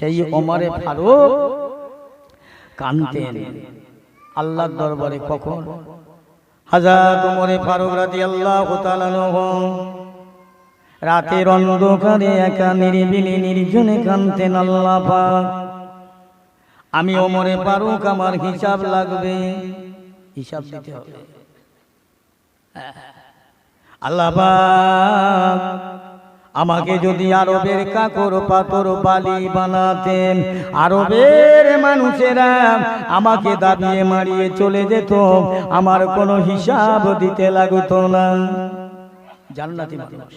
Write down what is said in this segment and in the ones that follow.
সেই ওমরে ফারুক কাঁদতেন আল্লাহর দরবারে। কখন? হযরত ওমরে ফারুক রাদিয়াল্লাহু তাআলা আনহু রাতের অন্ধকারে একা নিরিবিলি নির্জনে কাঁদতেন, আল্লাহ পাক আমি ওমরে ফারুক, আমার হিসাব লাগবে, হিসাব দিতে হবে। আল্লাহ পাক আমাকে যদি আরবের কাকর পাথর বালি বানাতেন, আরবের মানুষেরা আমাকে দাবিয়ে মারিয়ে চলে যেত, আমার কোনো হিসাব দিতে লাগতো না। জান্নাতি মানুষ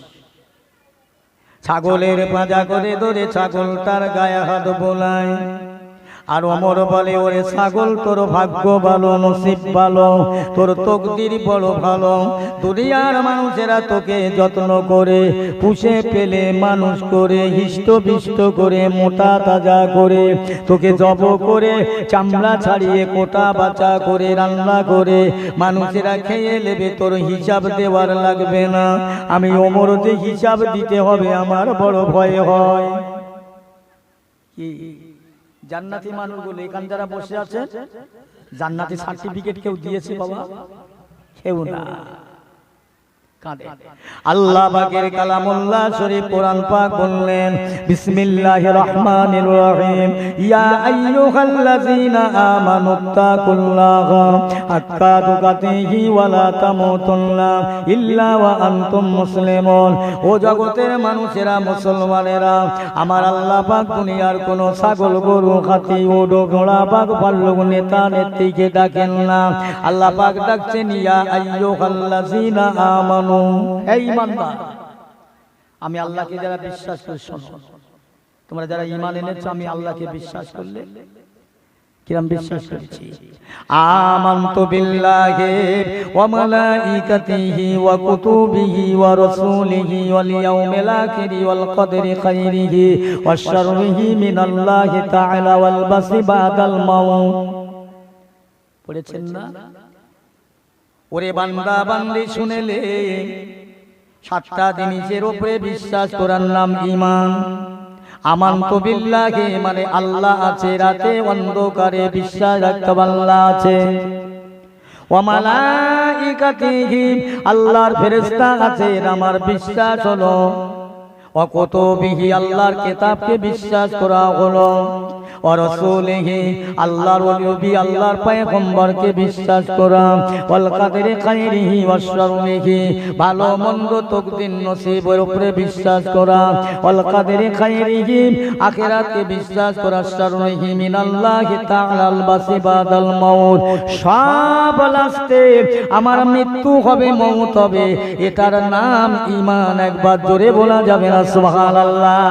ছাগলের পাজা করে ধরে ছাগল তার গায়ে হাত বোলায়, আর ওমর বলে, ওরে ছাগল তোর ভাগ্য ভালো, নসিব ভালো, তোর তকদির বড় ভালো। দুনিয়ার মানুষেরা তোকে যত্ন করে পুষে পেলে মানুষ করে হিষ্ট বিষ্ট করে মোটা তাজা করে তোকে জব করে চামড়া ছাড়িয়ে কোটা বাচা করে রান্না করে মানুষেরা খেয়ে নেবে, তোর হিসাব দেওয়ার লাগবে না। আমি ওমর যে হিসাব দিতে হবে আমার বড় ভয় হয়। কি জান্নাতি মানুষগুলো এখানে যারা বসে আছে, জান্নাতি সার্টিফিকেট কেউ দিয়েছে বাবা? কেউ না। আল্লাহ পাকের কালামুল্লাহ শরীফ কোরআন পাক বললেন, বিসমিল্লাহির রহমানির রহিম, ইয়া আইয়ুহাল্লাযীনা আমানুত্তাকুল্লাহা হাক্কা তুকাতিহি ওয়া লা তামুতুন্না ইল্লা ওয়া আনতুম মুসলিমুন। ও জগতের মানুষেরা, মুসলমানেরা, আমার আল্লাহ পাক দুনিয়ার কোন ছাগল গরু হাতি উট ঘোড়া পাক ভাল্লুক নেতা নেত্রীকে ডাকেন না। আল্লাহ পাক ডাকছেন, ইয়া আইয়ুহাল্লাযীনা আমানু, এই ঈমানদার, আমি আল্লাহকে যারা বিশ্বাস করে, শোনো, তোমরা যারা ঈমান এনেছো আমি আল্লাহকে বিশ্বাস করলে কিরম বিশ্বাস করেছি? আমানতু বিল্লাহি ওয়া মালাইকাতিহি ওয়া কুতুবিহি ওয়া রাসূলিহি ওয়াল ইয়াউমিল আখিরি ওয়াল কদরি খাইরিহি ওয়াশ শাররিহি মিনাল্লাহি তাআলা ওয়াল বাসি বাদাল মাউত। পড়েছেন না? ওরে বান্দা বান্দি শুনেলে, সাতটা জিনিসের উপরে বিশ্বাস করার নাম ঈমান। আমানতু বিল্লাহি মানে আল্লাহ আছে, রাতে অন্ধকারে বিশ্বাস রাখতে আল্লাহ আছে। ওয়া মালাইকাতিহি আল্লাহর ফেরেশতা আছে, আমার বিশ্বাস হলো। ওয়া কুতুবিহি আল্লাহর কিতাবকে বিশ্বাস করা হলো। ওয়া রাসূলিহি আল্লাহর নবী আল্লাহর পয়গম্বরকে বিশ্বাস করা। ওয়াল কদরি খাইরিহি ওয়াশ শাররিহি ভালো মন্দ তকদির নসিবের উপরে বিশ্বাস করা। ওয়াল কদরি খাইরিহি আখিরাতকে বিশ্বাস করা। শাররিহি মিনাল্লাহি তাআলাল বাসি বাদাল মাউত সব লাস্টে আমার মৃত্যু হবে, মওত হবে, এটার নাম ঈমান। একবার জোরে বলা যাবে না সুবহানাল্লাহ?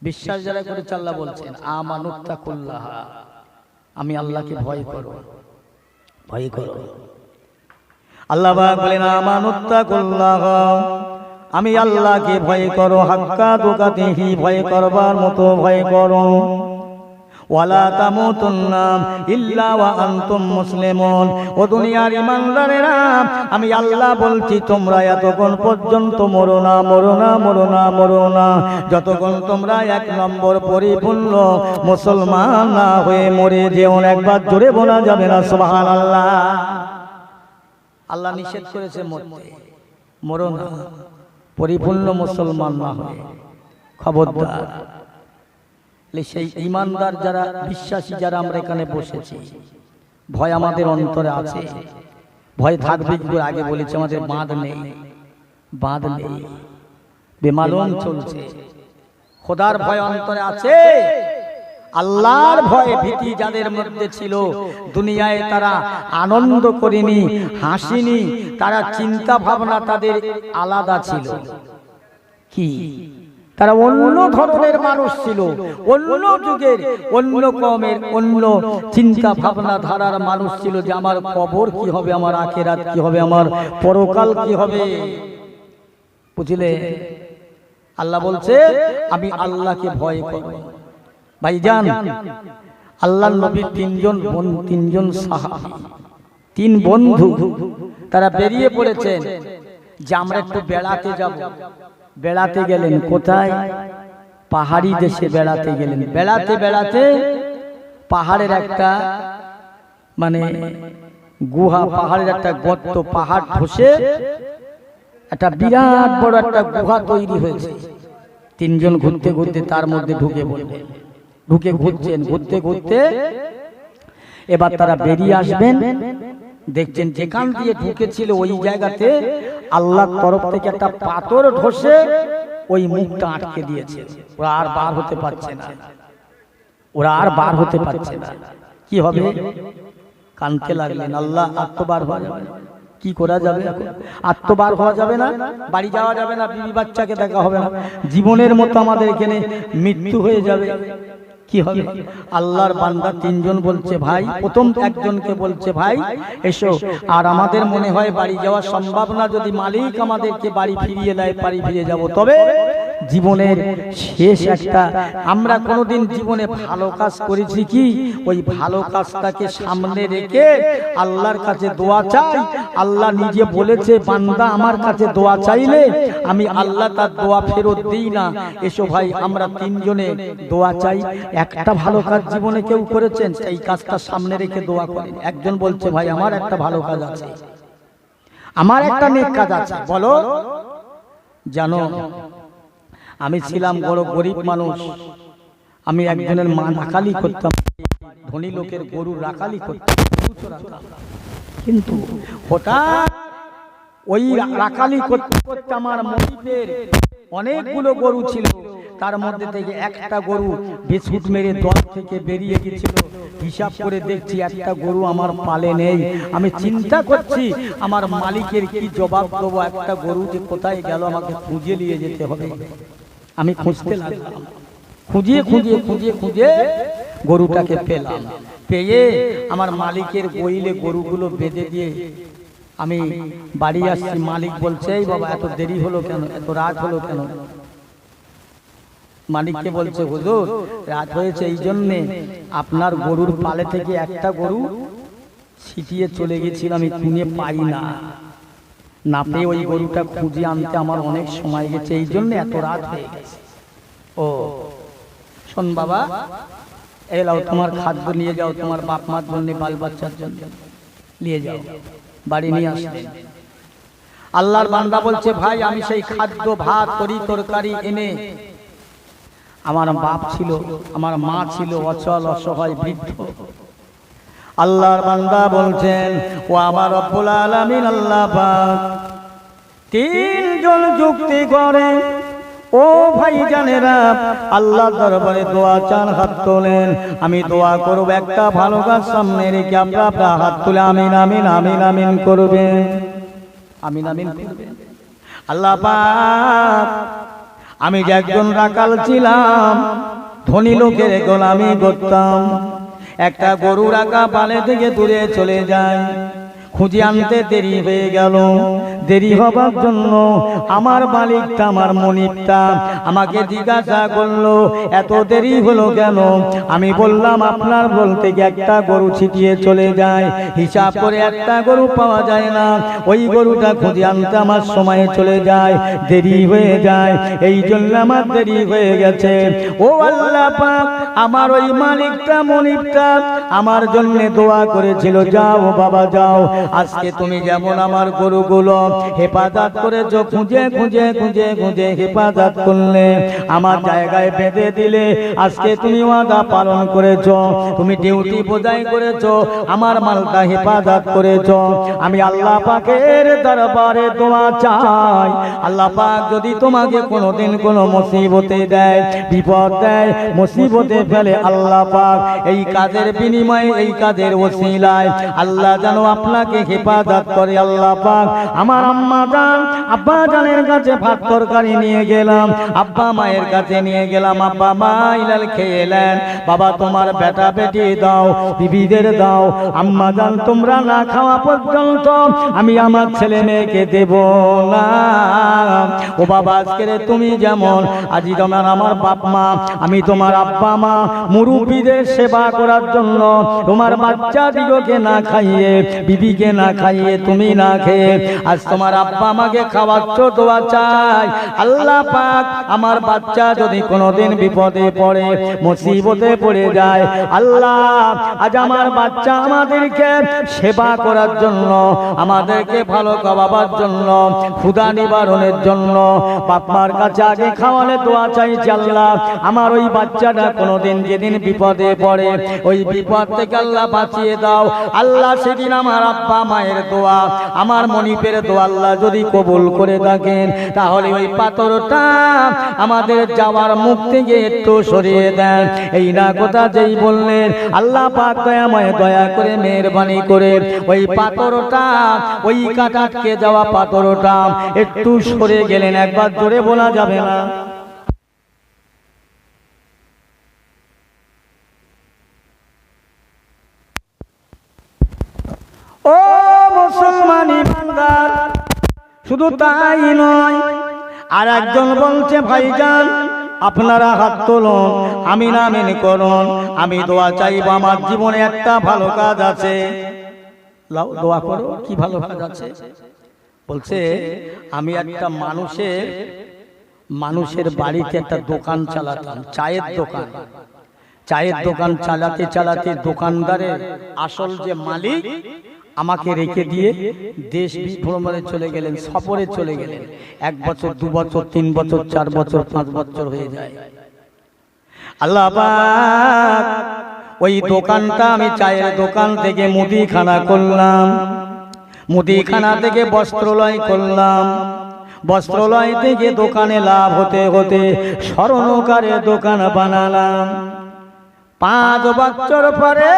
বিশ্বাস যারা করেছে আল্লাহ বলছেন, আমানুত্তাকুল্লাহা, আমি আল্লাহকে ভয় করো, ভয় করো। আল্লাহ পাক বলেন, আমানুত্তাকুল্লাহা, আমি আল্লাহকে ভয় করো, হাক্কা তুকাতিহি ভয় করবার মতো ভয় করো। ওয়ালা তামুতুন্না ইল্লা ওয়া আনতুম মুসলিমুন। ও দুনিয়ার ঈমানদারেরা, আমি আল্লাহ বলছি, তোমরা এতক্ষণ পর্যন্ত মরো না, মরো না, মরো না, মরো না, যতক্ষণ তোমরা এক নম্বর পরিপূর্ণ মুসলমান না হয়ে মরে যেও। একবার জোরে বলা যাবে না সুবহানাল্লাহ? আল্লাহ নিষেধ করেছে মরতে, মরো না পরিপূর্ণ মুসলমান না হয়ে। খবরদার, সেই ঈমানদার যারা, বিশ্বাসী যারা আমরা এখানে বসেছি, ভয় আমাদের অন্তরে আছে। ভয় থাকবে কিন্তু আগে বলেছি, আমাদের বাঁধ নেই, বাঁধ নেই, বেমালুম চলছে। খোদার ভয় অন্তরে আছে। আল্লাহর ভয় ভীতি যাদের মধ্যে ছিল, দুনিয়ায় তারা আনন্দ করেনি, হাসিনি, তারা চিন্তা ভাবনা তাদের আলাদা ছিল। কি? তারা অন্য ধরনের মানুষ ছিল, অন্য যুগের, অন্য কওমের, অন্য চিন্তা ভাবনা ধারার মানুষ ছিল, যে আমার কবর কি হবে, আমার আখিরাত কি হবে, আমার পরকাল কি হবে। বুঝলে? আল্লাহ বলছে, আমি আল্লাহকে ভয় করি। ভাইজান, আল্লাহর নবীর তিনজন সাহাবী, তিন বন্ধু, তারা বেরিয়ে পড়েছেন যে আমরা একটু বেড়াতে যাব। বেড়াতে গেলেন কোথায়? পাহাড়ি দেশে বেড়াতে গেলেন। বেড়াতে বেড়াতে পাহাড়ের একটা মানে গুহা, পাহাড়ের একটা গর্ত, পাহাড় ধসে একটা বিরাট বড় একটা গুহা তৈরি হয়েছে। তিনজন ঘুরতে ঘুরতে তার মধ্যে ঢুকে পড়লেন। ঢুকে ঘুরছেন, ঘুরতে ঘুরতে এবার তারা বেরিয়ে আসবেন। দেখছেন যেখান দিয়ে ঢুকেছিল ওই জায়গাতে আল্লাহর তরফ থেকে একটা পাথর ধসে ওই মুখটা আটকে দিয়েছে। ওরা আর বার হতে পারছে না, ওরা আর বার হতে পারছে না। কি হবে? কাঁদতে লাগলেন। আল্লাহ, আত্মবার হওয়া যাবে না, কি করা যাবে? আত্মবার হওয়া যাবে না, বাড়ি যাওয়া যাবে না, বিবি বাচ্চাকে দেখা হবে না, জীবনের মতো আমাদের এখানে মৃত্যু হয়ে যাবে, কি হবে? আল্লাহর বান্দা তিনজন বলছে ভাই, প্রথম একজনকে বলছে ভাই এসো। আর আমাদের মনে হয় বাড়ি যাওয়া সম্ভব না, যদি মালিক আমাদেরকে বাড়ি ফিরিয়ে দেয় বাড়ি ফিরে যাব। তবে জীবনের শেষ একটা, আমরা কোনোদিন জীবনে ভালো কাজ করেছি কি, ওই ভালো কাজটাকে সামনে রেখে আল্লাহর কাছে দোয়া চাই। আল্লাহ নিজে বলেছে বান্দা আমার কাছে দোয়া চাইলে আমি আল্লাহ তার দোয়া ফেরত দিই না। এসো ভাই আমরা তিনজনে দোয়া চাই। একটা ভালো কাজ জীবনে কেউ করেছেন, এই কাজটা সামনে রেখে দোয়া করেন। একজন বলছে ভাই আমার একটা ভালো কাজ আছে, আমার একটা নেক কাজ আছে। বলো। জানো আমি ছিলাম বড় গরিব মানুষ, আমি একজনের মা রাখালি করতাম, ধনী লোকের গরু রাখালি করতাম, কিন্তু হঠাৎ ওই রাখালি করতে করতে আমার মনিবের অনেকগুলো গরু ছিল, তার মধ্যে থেকে একটা গরু বিস্কুট মেরে দল থেকে বেরিয়ে গেছিল। হিসাব করে দেখছি একটা গরু আমার পালে নেই। আমি চিন্তা করছি আমার মালিকের কি জবাব দেবো, একটা গরু যে কোথায় গেল, আমাকে খুঁজে নিয়ে যেতে হবে। আমি খুঁজতে লাগলাম, খুঁজিয়ে খুঁজিয়ে খুঁজিয়ে খুঁজে গরুটাকে পেলাম। পেয়ে আমার মালিকের বইলে গরুগুলো বেঁধে দিয়ে আমি বাড়ি আসছি। মালিক বলছে এই বাবা এত দেরি হলো কেন, এত রাত হলো কেন? মালিককে বলছে হুজুর রাত হয়েছে এই জন্যে আপনার গরুর পালে থেকে একটা গরু ছিটিয়ে চলে গেছিল, আমি খুঁজে পাই না, না পেয়ে ওই গরুটা খুঁজে আনতে আমার অনেক সময় গেছে, এই জন্য এত রাত হয়ে গেছে। ও শোন বাবা, এলাও তোমার খাদ্য নিয়ে যাও, তোমার বাপ মার জন্য, বাল বাচ্চার জন্য নিয়ে যাও। বাড়ি নিয়ে আসলেন। আল্লাহর বান্দা বলছে ভাই আমি সেই খাদ্য ভাত তরি তরকারি এনে, আমার বাপ ছিল, আমার মা ছিল অচল অসহায় বৃদ্ধ। আল্লাহর বান্দা বলছেন ও আমার রব্বুল আলামিন আল্লাহ পাক, তিনজন যুক্তি করে ও ভাই জানেরা আল্লাহ দরবারে দোয়া চান, হাত তোলেন। আমি দোয়া করব একটা ভালো কাজ সামনে রেখে আপনারা হাত তুলে আমিন আমিন আমিন আমিন করবেন, আমিন আমিন করবেন। আল্লাহ পাক, আমি যে একজন রাখাল ছিলাম, ধনী লোকের গোলামি করতাম, একটা গরু রাখা পালে থেকে দূরে চলে যায়, খুঁজে আনতে দেরি হয়ে গেল। দেরি হবার জন্য আমার মালিকটা, আমার মনিবটা আমাকে জিজ্ঞাসা করলো এত দেরি হলো কেন? আমি বললাম আপনার বলতে গিয়ে একটা গরু ছিটিয়ে চলে যায়, হিসাব করে একটা গরু পাওয়া যায় না, ওই গরুটা খুঁজে আনতে আমার সময় চলে যায়, দেরি হয়ে যায়, এই জন্য আমার দেরি হয়ে গেছে। ও আল্লাহ পাক, আমার ওই মালিকটা মনিবটা আমার জন্য দোয়া করেছিল, যাও বাবা যাও, আজকে তুমি যেমন আমার গরুগুলো হেফাজত করেছো, খুঁজে খুঁজে খুঁজে খুঁজে হেফাজত করলে, আমার জায়গায় বেঁধে দিলে, আজকে তুমি ওয়াদা পালন করেছো, তুমি ডিউটি বোঝাই করেছো, আমার মালটা হেফাজত করেছো। আমি আল্লাহ পাকের দরবারে দোয়া চাই, আল্লাহ পাক যদি তোমাকে কোনোদিন কোনো মুসিবতে দেয়, বিপদ দেয়, মুসিবতে ফেলে, আল্লাহ পাক এই কাজের বিনিময়ে, এই কাজের ওসিলায় আল্লাহ যেন আপনাকে হেফাজত করে। আল্লাহ পাক আমার আম্মা জান আব্বা জানের কাছে ভাত তরকারি নিয়ে গেলাম, আব্বা মায়ের কাছে নিয়ে গেলাম, আব্বা মা ইলাল খেলেন, বাবা তোমার বেটা বেটি দাও, বিবিদের দাও, আম্মা জান তোমরা না খাওয়া পর্যন্ত আমি আমার ছেলে মেয়েকে দেব না। ও বাবা আজকে তুমি যেমন আজি তোমার আমার বাপ মা, আমি তোমার আব্বা মা মুরব্বীদের সেবা করার জন্য তোমার বাচ্চা দিগকে না খাইয়ে, বিবিকে না খাইয়ে, তুমি না খেয়ে আজ তোমার আব্বা আমাকে খাওয়াচ্ছ, দোয়া চাই আল্লাহ পাক আমার বাচ্চা যদি কোনোদিন বিপদে পড়ে, মুসিবতে পড়ে যায়, আল্লাহ আজ আমার বাচ্চা আমাদেরকে সেবা করার জন্য, আমাদেরকে ভালো খাওয়াবার জন্য, ক্ষুধা নিবারণের জন্য বাপ মার কাছে আগে খাওয়ালে দোয়া চাইছি আল্লাহ আমার ওই বাচ্চাটা কোনোদিন যেদিন বিপদে পড়ে ওই বিপদ থেকে আল্লাহ বাঁচিয়ে দাও। আল্লাহ সেদিন আমার আব্বা মায়ের দোয়া, আমার মনিপের দোয়া আল্লাহ যদি কবুল করে থাকেন, তাহলে ওই পাথরটা আমাদের যাওয়ার মুখ থেকে একটু সরিয়ে দেন। এই না কথা যেই বললেন, আল্লাহ পাক দয়াময় দয়া করে মেহেরবানি করে ওই পাথরটা, ওই কাটাটকে যাওয়া পাথরটা একটু সরে গেলেন। একবার জোরে বলা যাবে না? ও মুসলমান ইমানদার, শুধু তাই নয়, আর একজন বলছে ভাইজান আপনারা হাত তুলুন, আমিন আমিন করুন, আমি দোয়া চাইব, আমার জীবনে একটা ভালো কাজ আছে। লাও দোয়া করো, কি ভালো কাজ আছে? বলছে আমি একটা মানুষের বাড়িতে একটা দোকান চালাতাম, চায়ের দোকান। চায়ের দোকান চালাতে চালাতে দোকানদারের আসল যে মালিক আমাকে রেখে দিয়ে দেশ ভ্রমণে চলে গেলেন, সফরে চলে গেলেন। 1 বছর 2 বছর 3 বছর 4 বছর 5 বছর হয়ে যায়। আল্লাহ পাক ওই দোকানটা, আমি চায়ের দোকান থেকে মুদিখানা করলাম, মুদিখানা থেকে বস্ত্রালয় করলাম, বস্ত্রালয় থেকে দোকানে লাভ হতে হতে স্বর্ণকারের দোকান বানালাম। 5 বছর পরে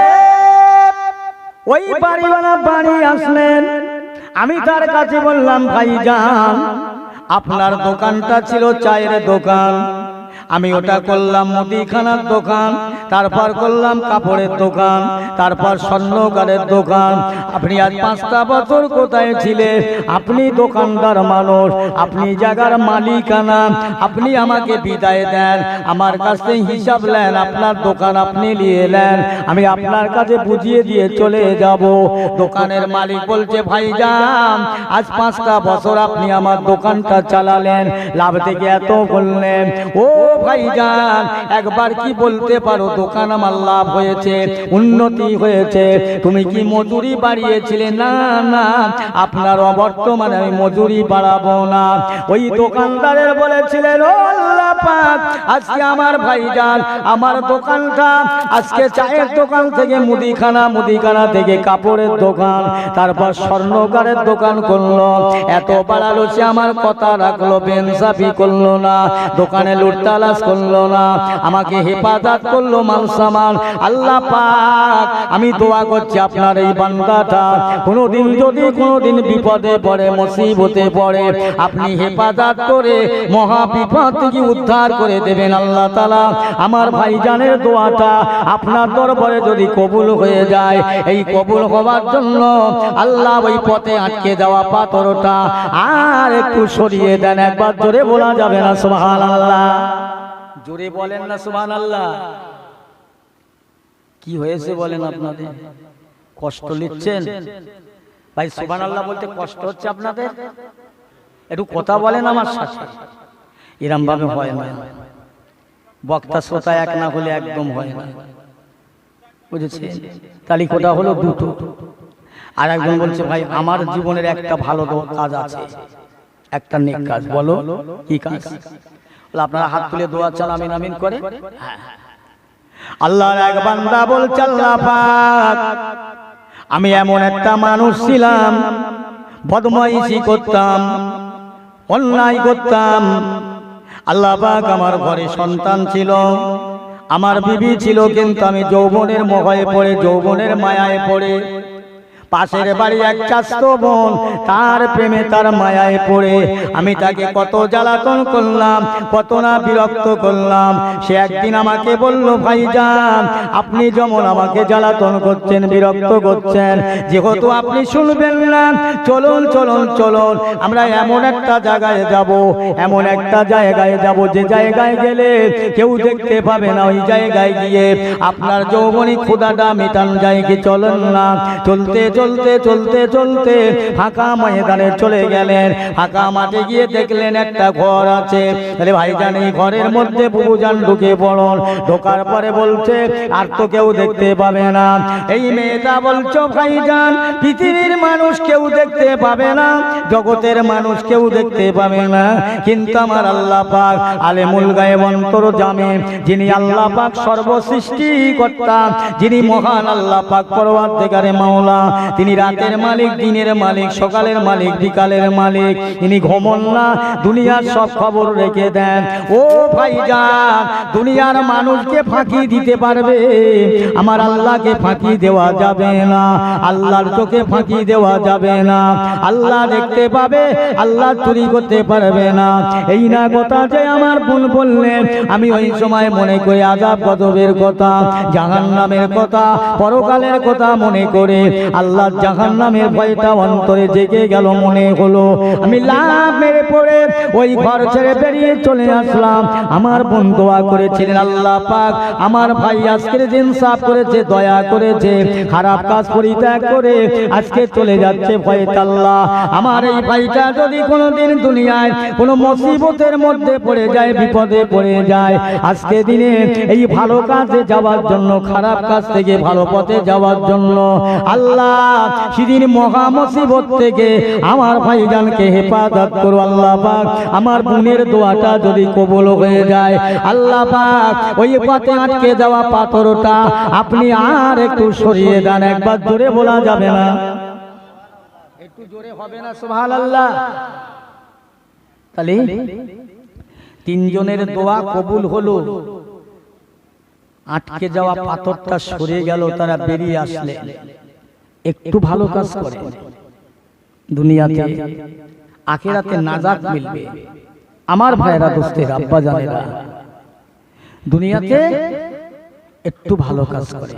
ওই বাড়িওয়ালা বাড়ি আসলেন, আমি তার কাছে বললাম ভাইজান আপনার দোকানটা ছিল চায়ের দোকান, আমি ওটা করলাম মুদিখানার দোকান, তারপর করলাম কাপড়ের দোকান, তারপর স্বর্ণকারের দোকান। আপনি আজ 5টা বছর কোথায় ছিলেন? আপনি দোকানদার মানুষ, আপনি জায়গার মালিকানা, আপনি আমাকে বিদায় দেন, আমার কাছে হিসাব নেন, আপনার দোকান আপনি নিয়ে নেন, আমি আপনার কাছে বুঝিয়ে দিয়ে চলে যাব। দোকানের মালিক বলছে ভাইজান আজ 5টা বছর আপনি আমার দোকানটা চালালেন, লাভ থেকে এত করলেন, ও ভাইজান একবার কি বলতে পারো দোকান আমার লাভ হয়েছে, উন্নতি হয়েছে, তুমি কি মজুরি বাড়িয়েছিলে? না না, আপনার অবর্তমানে আমি মজুরি বাড়াবো না। ওই দোকানদারের বলেছিলেন ও আল্লাহ পাক আজকে আমার ভাইজান আমার দোকানটা আজকে চায়ের দোকান থেকে মুদিখানা, মুদিখানা থেকে কাপড়ের দোকান, তারপর স্বর্ণকারের দোকান করলো, এত বাড়ালো সে আমার কথা রাখলো, বেনসাফি করলো না, দোকানে লুটতালা করলো না, আমাকে হেফাজত করলো মাল সামান। আল্লাহ পাক আমি দোয়া করছি আপনার এই বান্দাটা কোনোদিন যদি কোনোদিন বিপদে পড়ে, মুসিবতে পড়ে, আপনি হেফাজত করে মহা বিপদ থেকে উদ্ধার করে দেবেন। আল্লাহ তাআলা আমার ভাইজানের দোয়াটা আপনার দরবারে যদি কবুল হয়ে যায়, এই কবুল হওয়ার জন্য আল্লাহ ওই পথে আটকে যাওয়া পাথরটা আর একটু সরিয়ে দেন। একবার জোরে বলা যাবে না সুবহানাল্লাহ? জোরে বলেন না সুবহানাল্লাহ? কি হয়েছে বলেন? আপনাদের কষ্ট নিচ্ছেন ভাই? সুবহানাল্লাহ বলতে কষ্ট হচ্ছে আপনাদের? একটু কথা বলেন আমার সাথে। এরম ভাবে হয় না, বক্তা শ্রোতা এক না হলে একদম হয় না, বুঝেছেন? তালি কোটা হলো দুটো। আর একজন বলছে ভাই আমার জীবনের একটা ভালো কাজ আছে, একটা নেক কাজ। বলো কি কাজ? আপনারা হাত তুলে দোয়া চান, আমিন আমিন করে। আল্লাহর এক বান্দা বলছে আল্লাহ পাক আমি এমন একটা মানুষ ছিলাম, বদমাইশি করতাম, অন্যায় করতাম। আল্লাহ পাক আমার ঘরে সন্তান ছিল, আমার বিবি ছিল, কিন্তু আমি যৌবনের মোহে পড়ে, যৌবনের মায়ায় পড়ে, পাশের বাড়ি এক চাচতো বোন তার প্রেমে তার মায়ায় পড়ে আমি তাকে কত জ্বালাতন করলাম, কত না বিরক্ত করলাম। সে একদিন আমাকে বলল ভাইজান আপনি যেমন আমাকে জ্বালাতন করছেন, বিরক্ত করছেন, যেহেতু আপনি শুনবেন না, চলুন চলুন চলুন আমরা এমন একটা জায়গায় যাব, এমন একটা জায়গায় যাব যে জায়গায় গেলে কেউ দেখতে পাবে না। ওই জায়গায় গিয়ে আপনার যৌবনী ক্ষুধাটা মেটান যায় কি? চলুন না। চলতে চলতে চলতে চলতে ফাঁকা ময়দানে চলে গেলেন। ফাঁকা মাঠে গিয়ে দেখলেন একটা ঘর আছে। তাহলে ভাইজান এই ঘরের মধ্যে বুবুজান ঢুকে পড়ল। ঢোকার পরে বলছে আর তো কেউ দেখতে পাবে না। এই মেয়েটা বলছো ভাইজান পৃথিবীর মানুষ কেউ দেখতে পাবে না, জগতের মানুষ কেউ দেখতে পাবে না, কিন্তু আমার আল্লাহ পাক আলেমুল গায়েব অন্তর্যামী, যিনি আল্লাহ পাক সর্বসৃষ্টিকর্তা, যিনি মহান আল্লাহ পাক পরওয়ারদিগারে মাওলা, তিনি রাতের মালিক, দিনের মালিক, সকালের মালিক, বিকালের মালিক, তিনি ঘুমন না, দুনিয়ার সব খবর রেখে দেন। ও ভাইজান দুনিয়ার মানুষকে ফাঁকি দিতে পারবে, আমার আল্লাহকে ফাঁকি দেওয়া যাবে না, আল্লাহর চোখে ফাঁকি দেওয়া যাবে না। আল্লাহ দেখতে পাবে, আল্লাহ চুরি করতে পারবে না। এই না কথা যে আমার বোন বললেন, আমি ওই সময় মনে করি আযাব গজবের কথা, জাহান্নামের কথা, পরকালের কথা মনে করে আল্লাহর জাহান্নামের ভয়টা অন্তরে জেগে গেল। মনে হলো আমি লাফ মেরে পড়ে ওই ঘর ছেড়ে বেরিয়ে চলে আসলাম। আমার বোন দোয়া করেছিলেন আল্লাহ পাক আমার ভাই আজকের দিন সাফ করেছে, দয়া করেছে, খারাপ কাজ পরিত্যাগ করে আজকে চলে যাচ্ছে ভয়টা আল্লাহ। আমার এই ভাইটা যদি কোনোদিন দুনিয়ায় কোনো মুসিবতের মধ্যে পড়ে যায়, বিপদে পড়ে যায়, আজকে দিনে এই ভালো কাজে যাওয়ার জন্য, খারাপ কাজ থেকে ভালো পথে যাওয়ার জন্য আল্লাহ সেদিন মহা মুসিবত থেকে আমার ভাইজানকে হেফাজত করো আল্লাহ পাক। আমার বোনের দোয়াটা যদি কবুল হয়ে যায় আল্লাহ পাক ওই পথে আটকে যাওয়া পাথরটা আপনি আর একটু সরিয়ে দেন। একবার জোরে বলা যাবে না? একটু জোরে হবে না? সুবহানাল্লাহ। তাহলে তিনজনের দোয়া কবুল হলো, আটকে যাওয়া পাথরটা সরে গেল, তারা বেরিয়ে আসলে একটু ভালো কাজ করে দুনিয়াতে আখিরাতে নাজাত মিলবে। আমার ভাইরা, দোস্তেরা, আব্বা জানেরা, দুনিয়াতে একটু ভালো কাজ করে,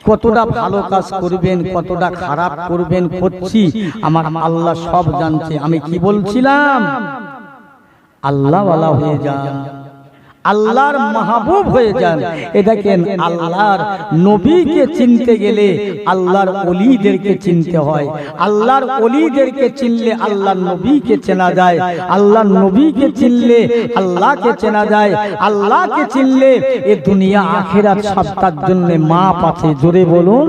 কতটা ভালো কাজ করবেন, কতটা খারাপ করবেন করছি আমার আল্লাহ সব জানছে। আমি কি বলছিলাম? আল্লাহ ওয়ালা হয়ে যান, আল্লাহর মাহবুব হয়ে যান। এ দেখেন আল্লাহর নবীকে চিনতে গেলে আল্লাহর ওলিদেরকে চিনতে হয়। আল্লাহর ওলিদেরকে চিনলে আল্লাহর নবীকে চেনা যায়, আল্লাহর নবীকে চিনলে আল্লাহকে চেনা যায়, আল্লাহকে চিনলে এ দুনিয়া আখিরাত সবটার জন্য মাপ আছে। জোরে বলুন,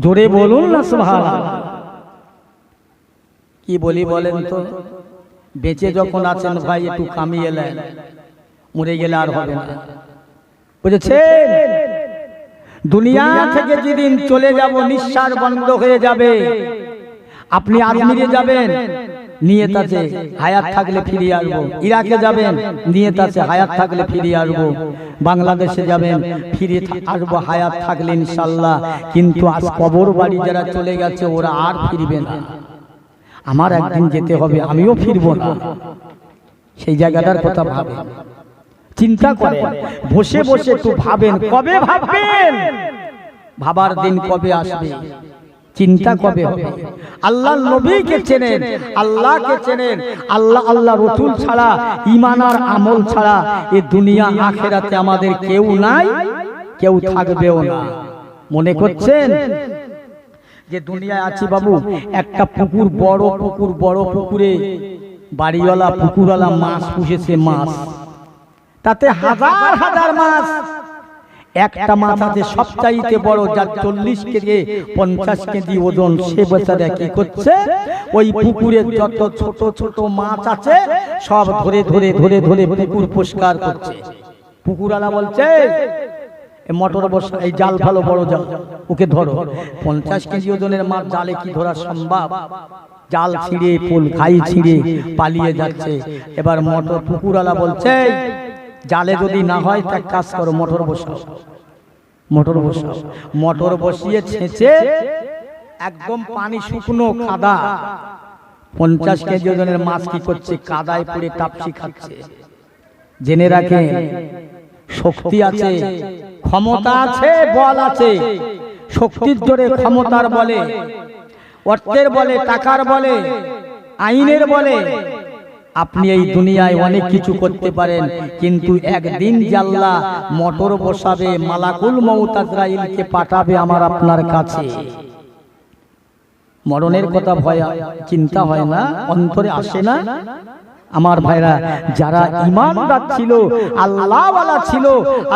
জোরে বলুন না সুবহানাল্লাহ। কি বলি বলেন তো? বেঁচে যখন আছেন ভাই একটু কামিয়ে এলেন, মরে গেলে আর হবে না, বুঝেছেন? দুনিয়া থেকে যেদিন চলে যাব নিঃশ্বাস বন্ধ হয়ে যাবে। আপনি আজমিরে যাবেন, নিয়ত আছে হায়াত থাকলে ফিরে আসবো। ইরাকে যাবেন, নিয়ত আছে হায়াত থাকলে ফিরে আসবো। বাংলাদেশে যাবেন, ফিরে আসবো হায়াত থাকলে ইনশাআল্লাহ। কিন্তু আজ কবর বাড়ি যারা চলে গেছে ওরা আর ফিরবে না। আমার একদিন যেতে হবে, আমিও ফিরবো না। সেই জায়গাটার কথা ভাবেন, চিন্তা করেন, বসে বসে একটু ভাবেন। কবে ভাববেন? ভাবার দিন কবে আসবে, চিন্তা কবে হবে? আল্লাহর নবীকে চেনেন, আল্লাহকে চেনেন, আল্লাহ আল্লাহ রাসূল ছাড়া, ঈমান আর আমল ছাড়া এই দুনিয়া আখিরাতে আমাদের কেউ নাই, কেউ থাকবেও না। মনে করছেন যে দুনিয়ায় আছি বাবু, একটা পুকুর, বড় পুকুর, বড় পুকুরে বাড়িওয়ালা পুকুরওয়ালা মাছ পুষেছে, মাছ তাতে হাজার হাজার মাছ। একটা মাছ আছে সবচাইতে বড়, যার 40 কেজি 50 কেজি ওজন। সে বেচারা কি করছে? ওই পুকুরে যত ছোট ছোট মাছ আছে সব ধরে ধরে ধরে ধরে পুকুর পরিষ্কার করছে। পুকুরওয়ালা বলছে মোটর বসা, এই জাল ভালো বড় জাল, ওকে ধরো। 50 কেজি ওজনের মাছ জালে কি ধরা সম্ভব? জাল ছিঁড়ে, পোল খাই ছিঁড়ে পালিয়ে যাচ্ছে। এবার মোটর পুকুরওয়ালা বলছে জালে যদি না হয় তা কাজ করো, মোটর বসাও, মোটর বসাও। মোটর বসিয়ে ছেঁচে একদম পানি শুকনো কাদা, 50 কেজি ওজনের মাছ কি করছে? কাদায় পড়ে টাপসি খাচ্ছে। জেনে রাখেন, শক্তি আছে, ক্ষমতা আছে, বল আছে। শক্তির জোরে, ক্ষমতার বলে, অর্থের বলে, টাকার বলে, আইনের বলে আপনি এই দুনিয়ায় অনেক কিছু করতে পারেন, কিন্তু একদিন আল্লাহ মোটর বসাবে, মালাকুল মউত আজরাইলকে পাঠাবে আমার আপনার কাছে। মরণের কথা ভয় চিন্তা হয় না, অন্তরে আসে না? আমার ভাইরা, যারা ঈমানদার ছিল, আল্লাহওয়ালা ছিল,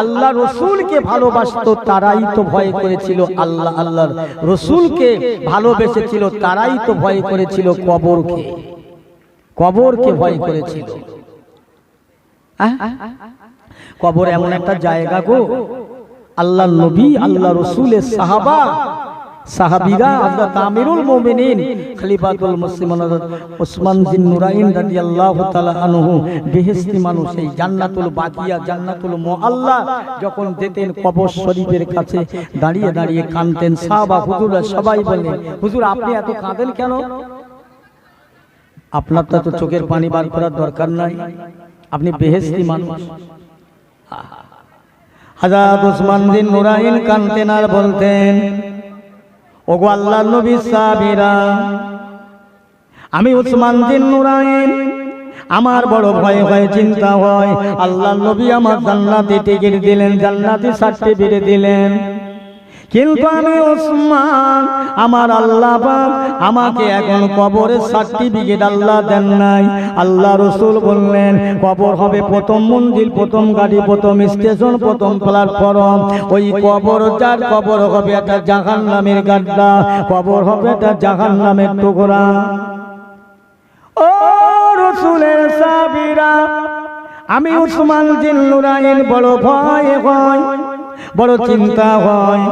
আল্লাহ রসুলকে ভালোবাসতো, তারাই তো ভয় করেছিল আল্লাহ, আল্লাহর রসুলকে ভালোবেসেছিল, তারাই তো ভয় করেছিল কবরকে, কবরকে ভয় করেছিল। কবর এমন একটা জায়গা গো, আল্লাহ নবী, আল্লাহ রসুলের সাহাবীরা, হযরত আমিরুল মুমিনিন খলিফাতুল মুসলিমিন হযরত ওসমান বিন নুরাইন রাদিয়াল্লাহু তাআলা আনহু বেহেশতি মানুষ, এই জান্নাতুল বাকিয়া, জান্নাতুল মুআল্লা যখন যেতেন, কবর শরীফের কাছে দাঁড়িয়ে দাঁড়িয়ে কাঁদতেন। সাহাবা হুজুররা সবাই বলেন, হুজুর আপনি এত কাঁদেন কেন? আপনার তো চোখের পানি বার করার দরকার নাই, আপনি বেহেশতি মানুষ। হযরত ওসমান বিন নুরাইন কাঁদতেন আর বলতেন, ওগো আল্লাহর নবী সাহাবীরা, আমি ওসমান বিন নুরাইন, আমার বড় ভয় হয়, চিন্তা হয়। আল্লাহর নবী আমার জান্নাতে টিকিট দিলেন, জান্নাতি সার্টিফিকেট দিলেন, কিন্তু আমি ওসমান, আমার আল্লাহ পাক আমাকে এখন কবরের সার্টিফিকেট আল্লাহ দেন নাই। আল্লাহ রসুল বললেন, কবর হবে প্রথম মঞ্জিল, প্রথম গাড়ি, প্রথম স্টেশন, প্রথম প্ল্যাটফর্ম। ওই কবর, যার কবর হবে একটা জাহান্নামের গাড্ডা, কবর হবে একটা জাহান্নামের টুকরা। ও রসুলের সাহাবীরা, আমি ওসমান বিন নুরাইন বড় ভয় হয়, বড় চিন্তা হয়,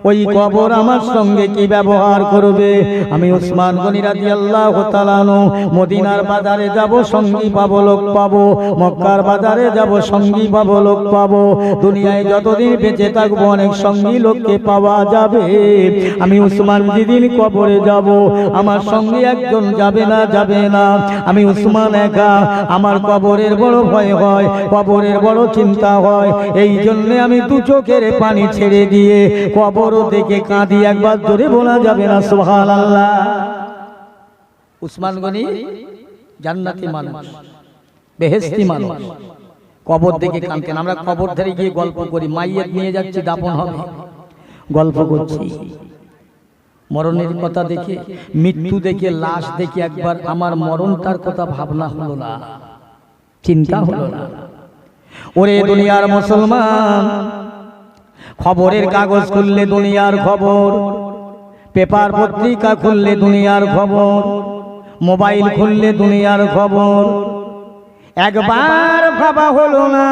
ওই কবর আমার সঙ্গে কি ব্যবহার করবে। আমি ওসমান গনি রাদিয়াল্লাহু তাআলা আনহু মদিনার বাজারে যাব, সঙ্গী পাবো, লোক পাবো, মক্কার বাজারে যাব, সঙ্গী পাবো, লোক পাবো, দুনিয়ায় যতদিন বেঁচে থাকবো অনেক সঙ্গী লোককে পাওয়া যাবে। আমি ওসমান যেদিন কবরে যাব, আমার সঙ্গে একজন যাবে না, যাবে না, আমি ওসমান একা। আমার কবরের বড় ভয় হয়, কবরের বড় চিন্তা হয়, এই জন্য আমি দু চোখের পানি ছেড়ে দিয়ে কবর দেখে কাঁদি। একবার জোরে বলা যাবে না সুবহানাল্লাহ? উসমান গনি জান্নাতি মানুষ, বেহেশতি মানুষ, কবর দেখে কাঁদতেন। আমরা কবর ধরে গিয়ে গল্প করি, মাইয়াত নিয়ে যাচ্ছি, দাফন হবে, গল্প করছি। মরণের কথা দেখে, মৃত্যু দেখে, লাশ দেখে একবার আমার মরণটার কথা ভাবনা হলো না, চিন্তা হলো না? ওরে দুনিয়ার মুসলমান, খবরের কাগজ খুললে দুনিয়ার খবর, পেপার পত্রিকা খুললে দুনিয়ার খবর, মোবাইল খুললে দুনিয়ার খবর। একবার ভাবা হলো না,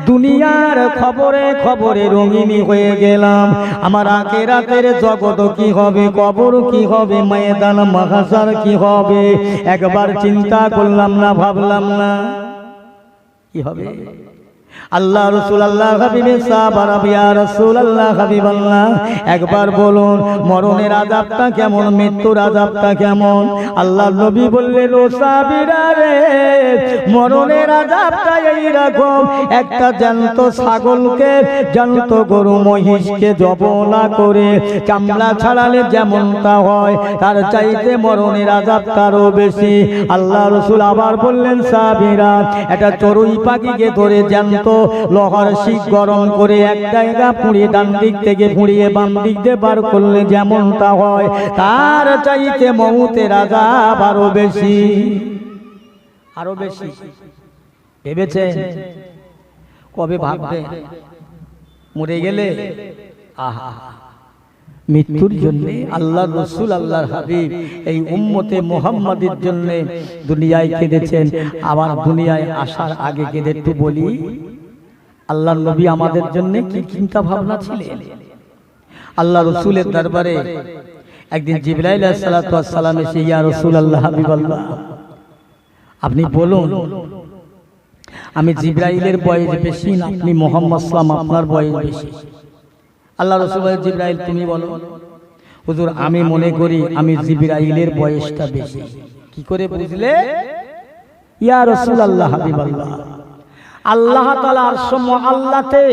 দুনিয়ার খবরে খবরে রঙিনী হয়ে গেলাম, আমার আখিরাতের জগৎ কি হবে, কবর কি হবে, ময়দান মাহশার কি হবে? একবার চিন্তা করলাম না, ভাবলাম না কি হবে? আল্লাহ রসুল, আল্লাহ হাবিবে সাহাবারা, ইয়া রাসূলুল্লাহ, হাবিবাল্লাহ, একবার বলুন মরণের আযাবটা কেমন, মৃত্যুর আযাবটা কেমন? আল্লাহ নবী বললেন, ও সাহাবীরা রে, মরণের আযাবটা এইরকম, একটা জ্যান্ত ছাগলকে, জ্যান্ত গরু মহিষকে জবনা করে চামড়া ছাড়ালে যেমনটা হয়, তার চাইতে মরণের আযাবটারও বেশি। আল্লাহ রসুল আবার বললেন, সাহাবীরা, একটা চড়ুই পাখিকে ধরে জ্যান্ত লোহার শিক গরম করে এক জায়গা পুড়িয়ে, ডান দিক থেকে পুড়িয়ে বাম দিক দিয়ে বার করলে যেমনটা হয়, তার চাইতে মউতের আযাব আরো বেশি, আরো বেশি। ভেবেছে কবে ভাববে মরে গেলে? আহা, মৃত্যুর জন্য আল্লাহর রসুল, আল্লাহর হাবিব এই উম্মতে মুহাম্মাদের জন্য দুনিয়ায় কেঁদেছেন। আবার দুনিয়ায় আসার আগে কেঁদে একটু বলি, আল্লাহর নবী আমাদের জন্য কি চিন্তা ভাবনা ছিলেন। আল্লাহ রসুলের দরবারে একদিন জিবরাইল আলাইহিস সালাতু ওয়াস সালাম এসে, ইয়া রাসূলুল্লাহ, হাবিবাল্লাহ, আপনি বলুন, আমি জিবরাইলের বয়স বেশি না আপনি মুহাম্মদ সাল্লাল্লাহু আলাইহি ওয়াসাল্লাম, আপনার বয়স বেশি? আল্লাহ রাসূল বলেন, জিবরাইল তুমি বলো। হুজুর আমি মনে করি আমি জিবরাইলের বয়সটা বেশি। কি করে বুঝলে? ইয়া রাসূলুল্লাহ, হাবিবাল্লাহ, আল্লাহ তাআলা আরশ মুআল্লাতে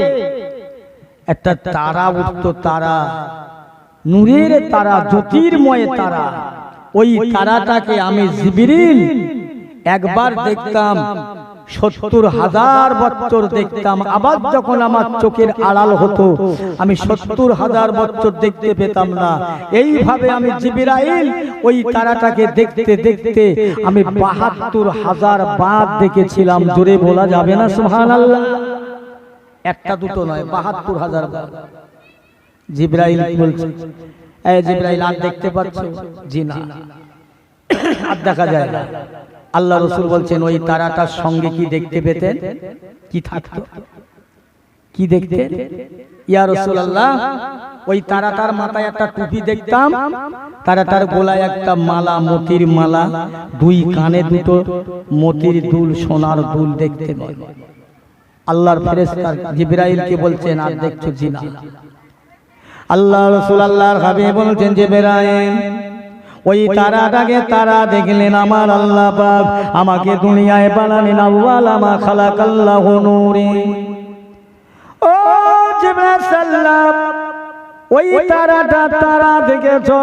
একটা তারা উঠত, তারা, নূরের তারা, জ্যোতির্ময় তারা। ওই তারাটাকে আমি জিবরিল একবার দেখতাম 70,000 বছর দেখতাম, আবার যখন আমার চোখের আড়াল হতো আমি 70,000 বছর দেখতে পেতাম না। এইভাবে আমি জিবরাইল ওই তারাটাকে দেখতে দেখতে আমি 72,000 বার দেখেছিলাম। জোরে বলা যাবে না সুবহানাল্লাহ? একটা দুটো নয়, 72,000 বার। জিবরাইল বলছে, এই জিবরাইল আর দেখতে পাচ্ছ? জি না, আর দেখা যায় না। আল্লাহ রাসূল বলছেন ওই তারাটার সঙ্গে কি দেখতে পেতেন? কি থাকতো? কি দেখতে? ইয়া রাসূলুল্লাহ, ওই তারাটার মাথায় একটা টুপি দেখতাম, তারাটার গলায় একটা মালা, মতির মালা, দুই কানে দুটো মতির দুল, সোনার দুল দেখতে পাই। আল্লাহর ফেরেশতা জিবরাইলকে বলছেন আর দেখছো? জি না। আল্লাহ রাসূল আল্লাহর হাবিব বলছেন জিবরাইল ওই তারাটাকে তারা দেখলেন আমার আল্লাহ পাক আমাকে দুনিয়ায় বানালেন আউয়ালা মা খালাকাল্লাহু নূরি। ও জিবরাইল সাল্লাম, ওই তারাটা তারা দেখেছো?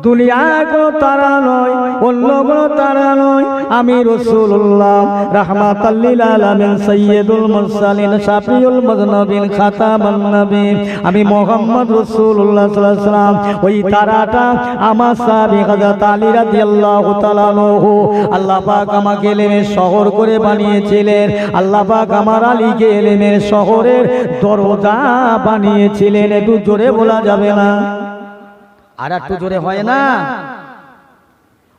দুনিয়ায় কোনো তারা নয়, অন্য কোনো তারা নয়। আমি রাসূলুল্লাহ রাহমাতাল লিল আলামিন, সাইয়্যিদুল মুরসালিন, শাফিউল মুযনিবিন, খাতামুন নবীন, আমি মুহাম্মদ রাসূলুল্লাহ সাল্লাল্লাহু আলাইহি ওয়াসাল্লাম। ওই তারাটা আমার সাহাবী হযরত আলী রাদিয়াল্লাহু তাআলা আনহু, আল্লাহ পাক আমাকে ইলমের শহর করে বানিয়েছিলেন। আল্লাহ পাক আমার আলীকে ইলমের শহরের দরজা বানিয়েছিলেন। একটু জোরে বলা যাবে না? আর একটু জোরে হয় না?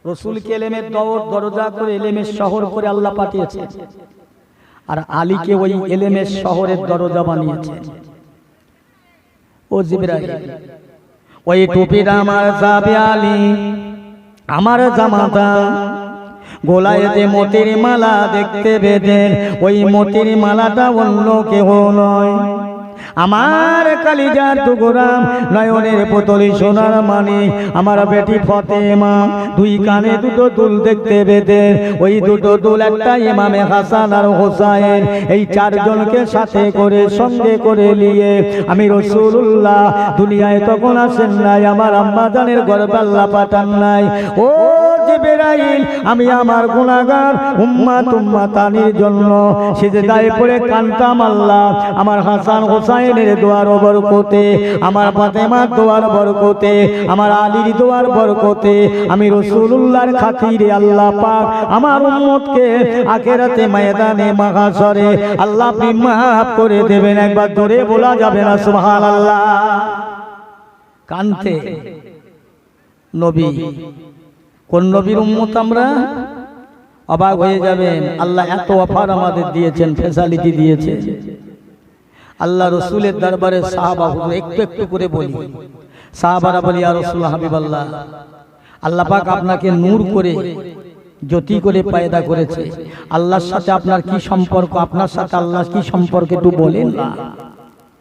রাসূলকে ইলমের দরজা করে, ইলমের শহর করে আল্লাহ পাঠিয়েছে, আর আলীকে ওই ইলমের শহরের দরজা বানিয়েছে। ও জিবরাইল, ওই টুপিটা আমার সাহাবী আলী, আমার জামাতা, গলায় যে মতির মালা দেখতে পেতেন, ওই মতির মালাটা অন্য কেউ নয়, আমার কালিজার টুকরা, নয়নের পুতলি, সোনার মানিক, আমার বেটি ফাতেমা। দুই কানে দুটো দুল দেখতে পেতেন, ওই দুটো দুল একটা ইমামে হাসান আর হোসাইন, এই চারজনকে সাথে করে সঙ্গে করে নিয়ে আমি রাসূলুল্লাহ দুনিয়ায় তখন আসেন নাই, আমার আম্মা জানের গর্ভে আল্লাহ পাঠান নাই। ও জিবরাইল, আমি আমার গুনাহগার উম্মতানির জন্য সিজদায় পড়ে কাঁদতাম। আল্লাহ আমার হাসান হোসাইনের দোয়ার বরকতে, আমার ফাতেমার দোয়ার বরকতে, আমার আলীর দোয়ার বরকতে, আমি রাসূলুল্লাহর খাতিরে আল্লাহ পাক আমার উম্মতকে আখিরাতে ময়দানে মাহশরে আল্লাহ আপনি মাফ করে দেবেন। একবার জোরে বলা যাবে না সুবহানাল্লাহ? কানতে নবী, কোন নবীর উম্মত আমরা? অবাক হয়ে যাবেন। আল্লাহ এত অফার আমাদের দিয়েছেন, ফ্যাসিলিটি দিয়েছেন। আল্লাহ রসুলের দরবারে সাহাবা, একটু একটু করে বলি, সাহাবারা বলি ইয়া রাসূলুল্লাহ, হাবিবাল্লাহ, আল্লাহ পাক আপনাকে নূর করে, জ্যোতি করে পয়দা করেছে, আল্লাহর সাথে আপনার কি সম্পর্ক? আপনার সাথে আল্লাহর কি সম্পর্ক একটু বলেন না।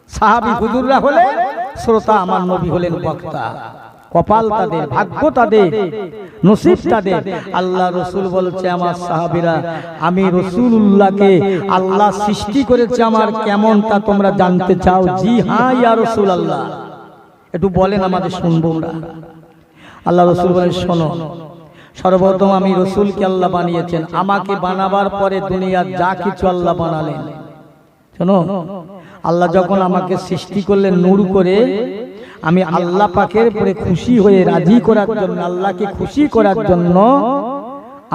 সাহাবী হুজুররা হলেন শ্রোতা, আমার নবী হলেন বক্তা। কপাল তাদের, ভাগ্য তাদের, নসিব তাদের। আল্লাহ রসুল বলছে আমার সাহাবীরা, আমি রাসূলুল্লাহকে আল্লাহ সৃষ্টি করেছে আমার কেমন তা তোমরা জানতে চাও? জি হ্যাঁ ইয়া রাসূলুল্লাহ, একটু বলেন আমাদের শুনবো আমরা। আল্লাহ রসুল বলেন শোনো, সর্বপ্রথম আমি রসুলকে আল্লাহ বানিয়েছেন, আমাকে বানাবার পরে দুনিয়ার যা কিছু আল্লাহ বানালেন। শোনো, আল্লাহ যখন আমাকে সৃষ্টি করলেন নূর করে, আমি আল্লাহ পাকের উপরে খুশি হয়ে রাজি করার জন্য, আল্লাহকে খুশি করার জন্য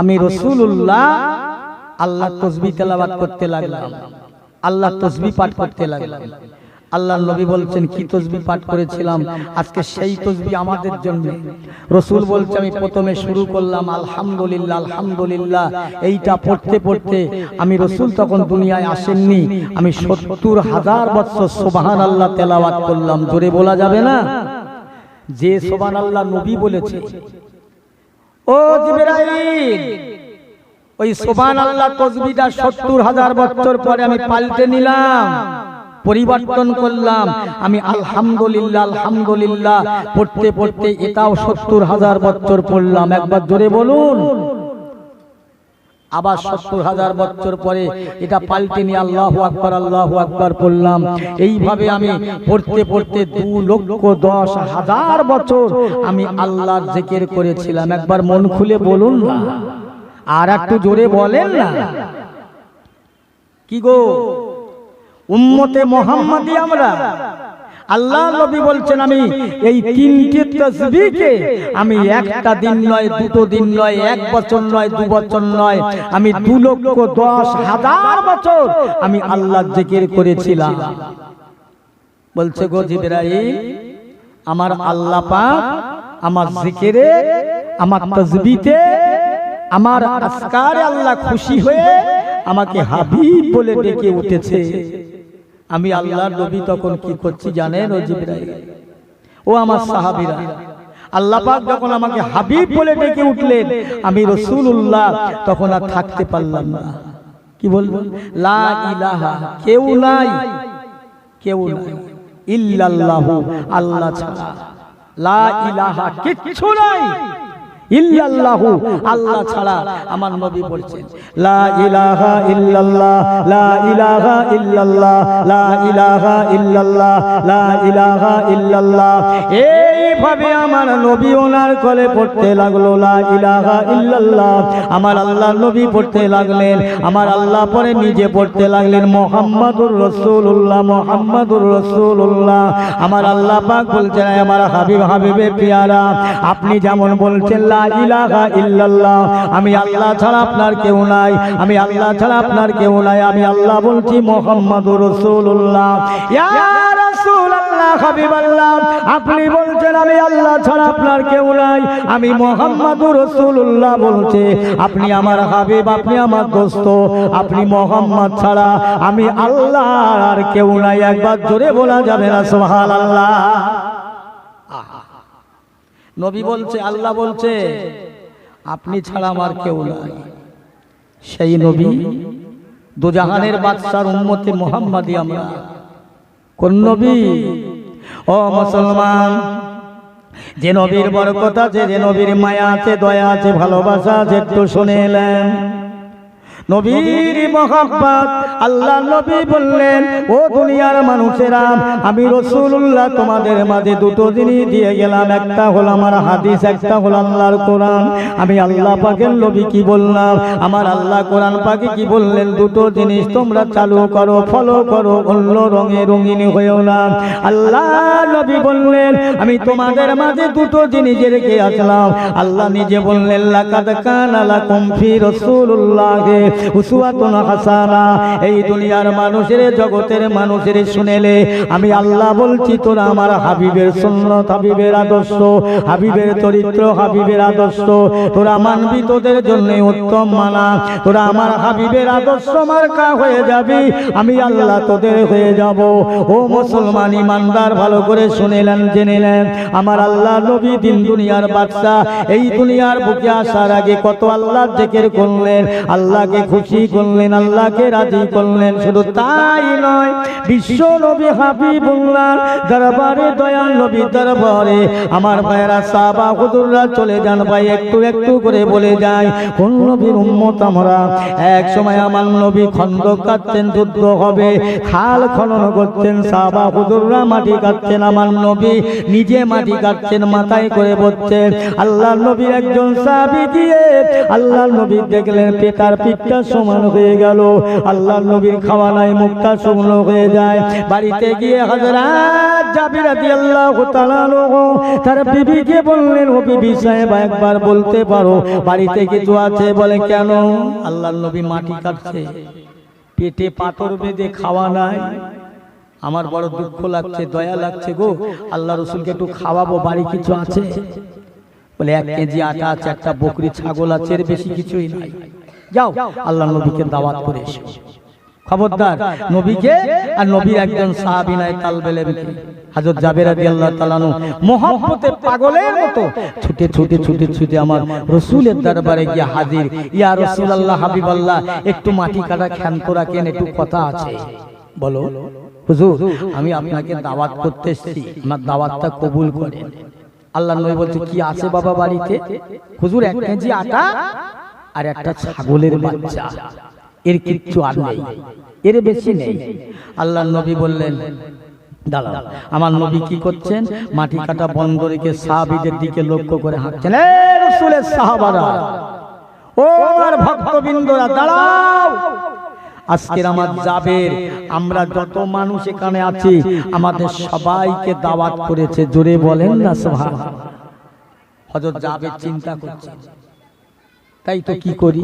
আমি রাসূলুল্লাহ আল্লাহ তাসবিহ তেলাওয়াত করতে লাগলাম, আল্লাহ তাসবিহ পাঠ করতে লাগলাম। আল্লাহর নবী বলছেন কি তাসবিহ পাঠ করেছিলাম, আজকে সেই তাসবিহ আমাদের জন্য। রাসূল বলছে আমি প্রথমে শুরু করলাম আলহামদুলিল্লাহ আলহামদুলিল্লাহ, এইটা পড়তে পড়তে আমি রাসূল তখন দুনিয়ায় আসেননি, আমি 70,000 বছর সুবহানাল্লাহ তেলাওয়াত করলাম। জোরে বলা যাবে না? যে সুবহানাল্লাহ নবী বলেছে। ও জিবরাইল, ওই সুবহানাল্লাহ তাসবিহটা 70,000 বছর পরে আমি পাল্টে নিলাম, পরিবর্তন করলাম। আমি আলহামদুলিল্লাহ আলহামদুলিল্লাহ পড়তে পড়তে এটাও 70,000 বছর পড়লাম। একবার জোরে বলুন। আবার 70,000 বছর পরে এটা পাল্টে নিয়ে আল্লাহু আকবার পড়লাম। এইভাবে আমি পড়তে পড়তে 2,10,000 বছর আমি আল্লাহর জিকির করেছিলাম। একবার মন খুলে বলুন না, আর একটু জোরে বলেন না। কি গো উম্মতে মুহাম্মাদি আমরা, আল্লাহ নবী বলছেন আমি এই তিনটি তাসবিহকে আমি একটা দিন নয়, দুটো দিন নয়, এক বছর নয়, 2 বছর নয়, আমি 2,10,000 বছর আমি আল্লাহর জিকির করেছিলাম। বলছে গো জিবরাইল, আমার আল্লাহ পাক আমার জিকিরে, আমার তাসবিহতে, আমার আজকারে আল্লাহ খুশি হয়ে আমাকে হাবিব বলে ডেকে উঠেছে। আমি আল্লাহর নবী তখন কি করছি জানেন ও জিবরাইল, ও আমার সাহাবীরা, আল্লাহ পাক যখন আমাকে হাবিব বলে ডেকে উঠলেন, আমি রাসূলুল্লাহ তখন আর থাকতে পারলাম না। কি বলবো? লা ইলাহা, কেউ নাই, কেউ নাই, ইল্লাল্লাহু, আল্লাহ ছাড়া, লা ইলাহা, কিচ্ছু নাই, ইল্লাল্লাহু, আল্লাহ ছাড়া। আমার নবী বলছেন লা ইলাহা ইল্লাল্লাহ, লা ইলাহা ইল্লাল্লাহ, লা ইলাহা ইল্লাল্লাহ, লা ইলাহা ইল্লাল্লাহ। এইভাবে আমার নবী ওনার কোলে পড়তে লাগলো লা ইলাহা ইল্লাল্লাহ। আমার আল্লাহ নবী পড়তে লাগলেন, আমার আল্লাহ পরে নিজে পড়তে লাগলেন মুহাম্মাদুর রাসূলুল্লাহ, মুহাম্মাদুর রাসূলুল্লাহ। আমার আল্লাহ পাক বলছেন আমার হাবিব, হাবিবে পিয়ারা, আপনি যেমন বলছেন লা ইলাহা ইল্লাল্লাহ, আমি আল্লাহ ছাড়া আপনার কেউ নাই, আমি আল্লাহ ছাড়া আপনার কেউ নাই, আমি আল্লাহ বলছি মুহাম্মাদুর রাসূলুল্লাহ। ইয়া রাসূলুল্লাহ, হাবিবাল্লাহ, আপনি বলছেন আমি আল্লাহ ছাড়া আপনার কেউ নাই, আমি মুহাম্মাদুর রাসূলুল্লাহ বলছে আপনি আমার হাবিব, আপনি আমার দোস্ত, আপনি মুহাম্মদ ছাড়া আমি আল্লাহ আর কেউ নাই। একবার জোরে বলা যাবে না সুবহানাল্লাহ? নবী বলছে, আল্লাহ বলছে আপনি ছাড়া আমার কেউ নাই। সেই নবী দুজাহানের বাদশার উম্মতে মুহাম্মাদি আমরা। কোন নবী? ও মুসলমান, যে নবীর বরকত আছে, যে নবীর মায়া আছে, দয়া আছে, ভালোবাসা আছে, একটু শুনে এলেন। নবীর মহব্বত, আল্লাহ নবী বললেন ও দুনিয়ার মানুষেরা, আমি রাসূলুল্লাহ তোমাদের মাঝে দুটো জিনিস দিয়ে গেলাম, একটা হলো আমার হাদিস, একটা হলো আল্লাহর কোরআন। আমি আল্লাহ পাকের নবী কি বললাম, আমার আল্লাহ কোরআন পাকে কি বললেন, দুটো জিনিস তোমরা চালু করো, ফলো করো, অন্য রঙে রঙিন হয়েও না। আল্লাহ নবী বললেন আমি তোমাদের মাঝে দুটো জিনিস রেখে আসলাম। আল্লাহ নিজে বললেন লাকাদ কানা লাকুম ফি রাসূলিল্লাহি উসওয়াতুন হাসানা। এই দুনিয়ার মানুষের, জগতের মানুষের শুনেলে আমি আল্লাহ বলছি তোরা আমার হাবিবের সুন্নাত, হাবিবের আদর্শ, হাবিবের চরিত্র, হাবিবের আদর্শ তোরা মানবি, তোদের জন্য উত্তম মানা। তোরা আমার হাবিবের আদর্শ মার্কা হয়ে যাবি, আমি আল্লাহ তোদের হয়ে যাব। ও মুসলমান ইমানদার, ভালো করে শুনেলেন, জেনেলেন, আমার আল্লাহ নবী দিন দুনিয়ার বাদশা, এই দুনিয়ার বুকে আসার আগে কত আল্লাহ জিকির করলেন, আল্লাহকে খুশি করলেন, আল্লাহকে রাজি করলেন। শুধু তাই নয়, বিশ্ব নবী হাবিবুল্লাহ দরবারে, দয়াল নবী দরবারে আমার ভাইরা সাহাবা হুজুররা চলে যান, ভাই একটু একটু করে বলে যায় কোন নবীর উম্মত আমরা। এক সময় আমার নবী খন্দক কাটছেন, যুদ্ধ হবে, খাল খনন করছেন, সাহাবা হুজুররা মাটি কাটছেন, আমার নবী নিজে মাটি কাটছেন, মাথায় করে বসছেন। আল্লাহ নবীর একজন সাহাবী গিয়ে আল্লাহ নবী দেখলেন পেটার পিঠটা সমান হয়ে গেল, আল্লাহ নবীর খাওয়া নাই, মুখটা শুকনো হয়ে যায়। বাড়িতে গিয়ে হযরত জাবির রাদিয়াল্লাহু তাআলা আনহু তার বিবিকে বললেন ও বিবি সাহেব একবার বলতে পারো বাড়িতে কিছু আছে? বলে কেন? আল্লাহ নবী মাটি কাটছে, পেটে পাথর বেঁধে খাওয়া নাই, আমার বড় দুঃখ লাগছে, দয়া লাগছে গো, আল্লাহ রাসূলকে একটু খাওয়াবো, বাড়ি কিছু আছে? বলে 1 কেজি আটা আছে, একটা বকরি ছাগল আছে, এর বেশি কিছুই নাই, যাও আল্লাহ নবীকে দাওয়াত করে এসো। খবরদার, নবীকে আর নবীর একজন সাহাবী নাই তালবেলে হযরত জাবের রাদিয়াল্লাহু তাআলা আনহু মহব্বতে পাগলের মতো ছুটে ছুটে ছুটে ছুটে আমার রাসূলের দরবারে গিয়ে হাজির। ইয়া রাসূলুল্লাহ, হাবিবাল্লাহ, একটু মাটি কাটা ক্ষান্ত রাখেন, একটু কথা আছে। বলো হুজুর, আমি আপনাকে দাওয়াত করতে এসেছি, আমার দাওয়াতটা কবুল করেন। আল্লাহ নবী বলছে কি আছে বাবা বাড়িতে? হুজুর 1 কেজি আটা আর একটা ছাগলের বাচ্চা, এর কিচ্ছু আর নেই, এর বেশি নেই। আল্লাহ নবী বললেন দাঁড়াও। আমার নবী কি করছেন? মাটি কাটা বন্ধ রেখে সাহাবীদের দিকে লক্ষ্য করে হাঁটছেন, এ রাসূলের সাহাবারা, ও আমার ভক্তবৃন্দরা দাঁড়াও, আজকের আমার জাবের, আমরা যত মানুষ এখানে আছি আমাদের সবাইকে দাওয়াত করেছে, জোরে বলেন না সুবহানাল্লাহ। হযরত জাবের চিন্তা করছে, তাই তো কি করি,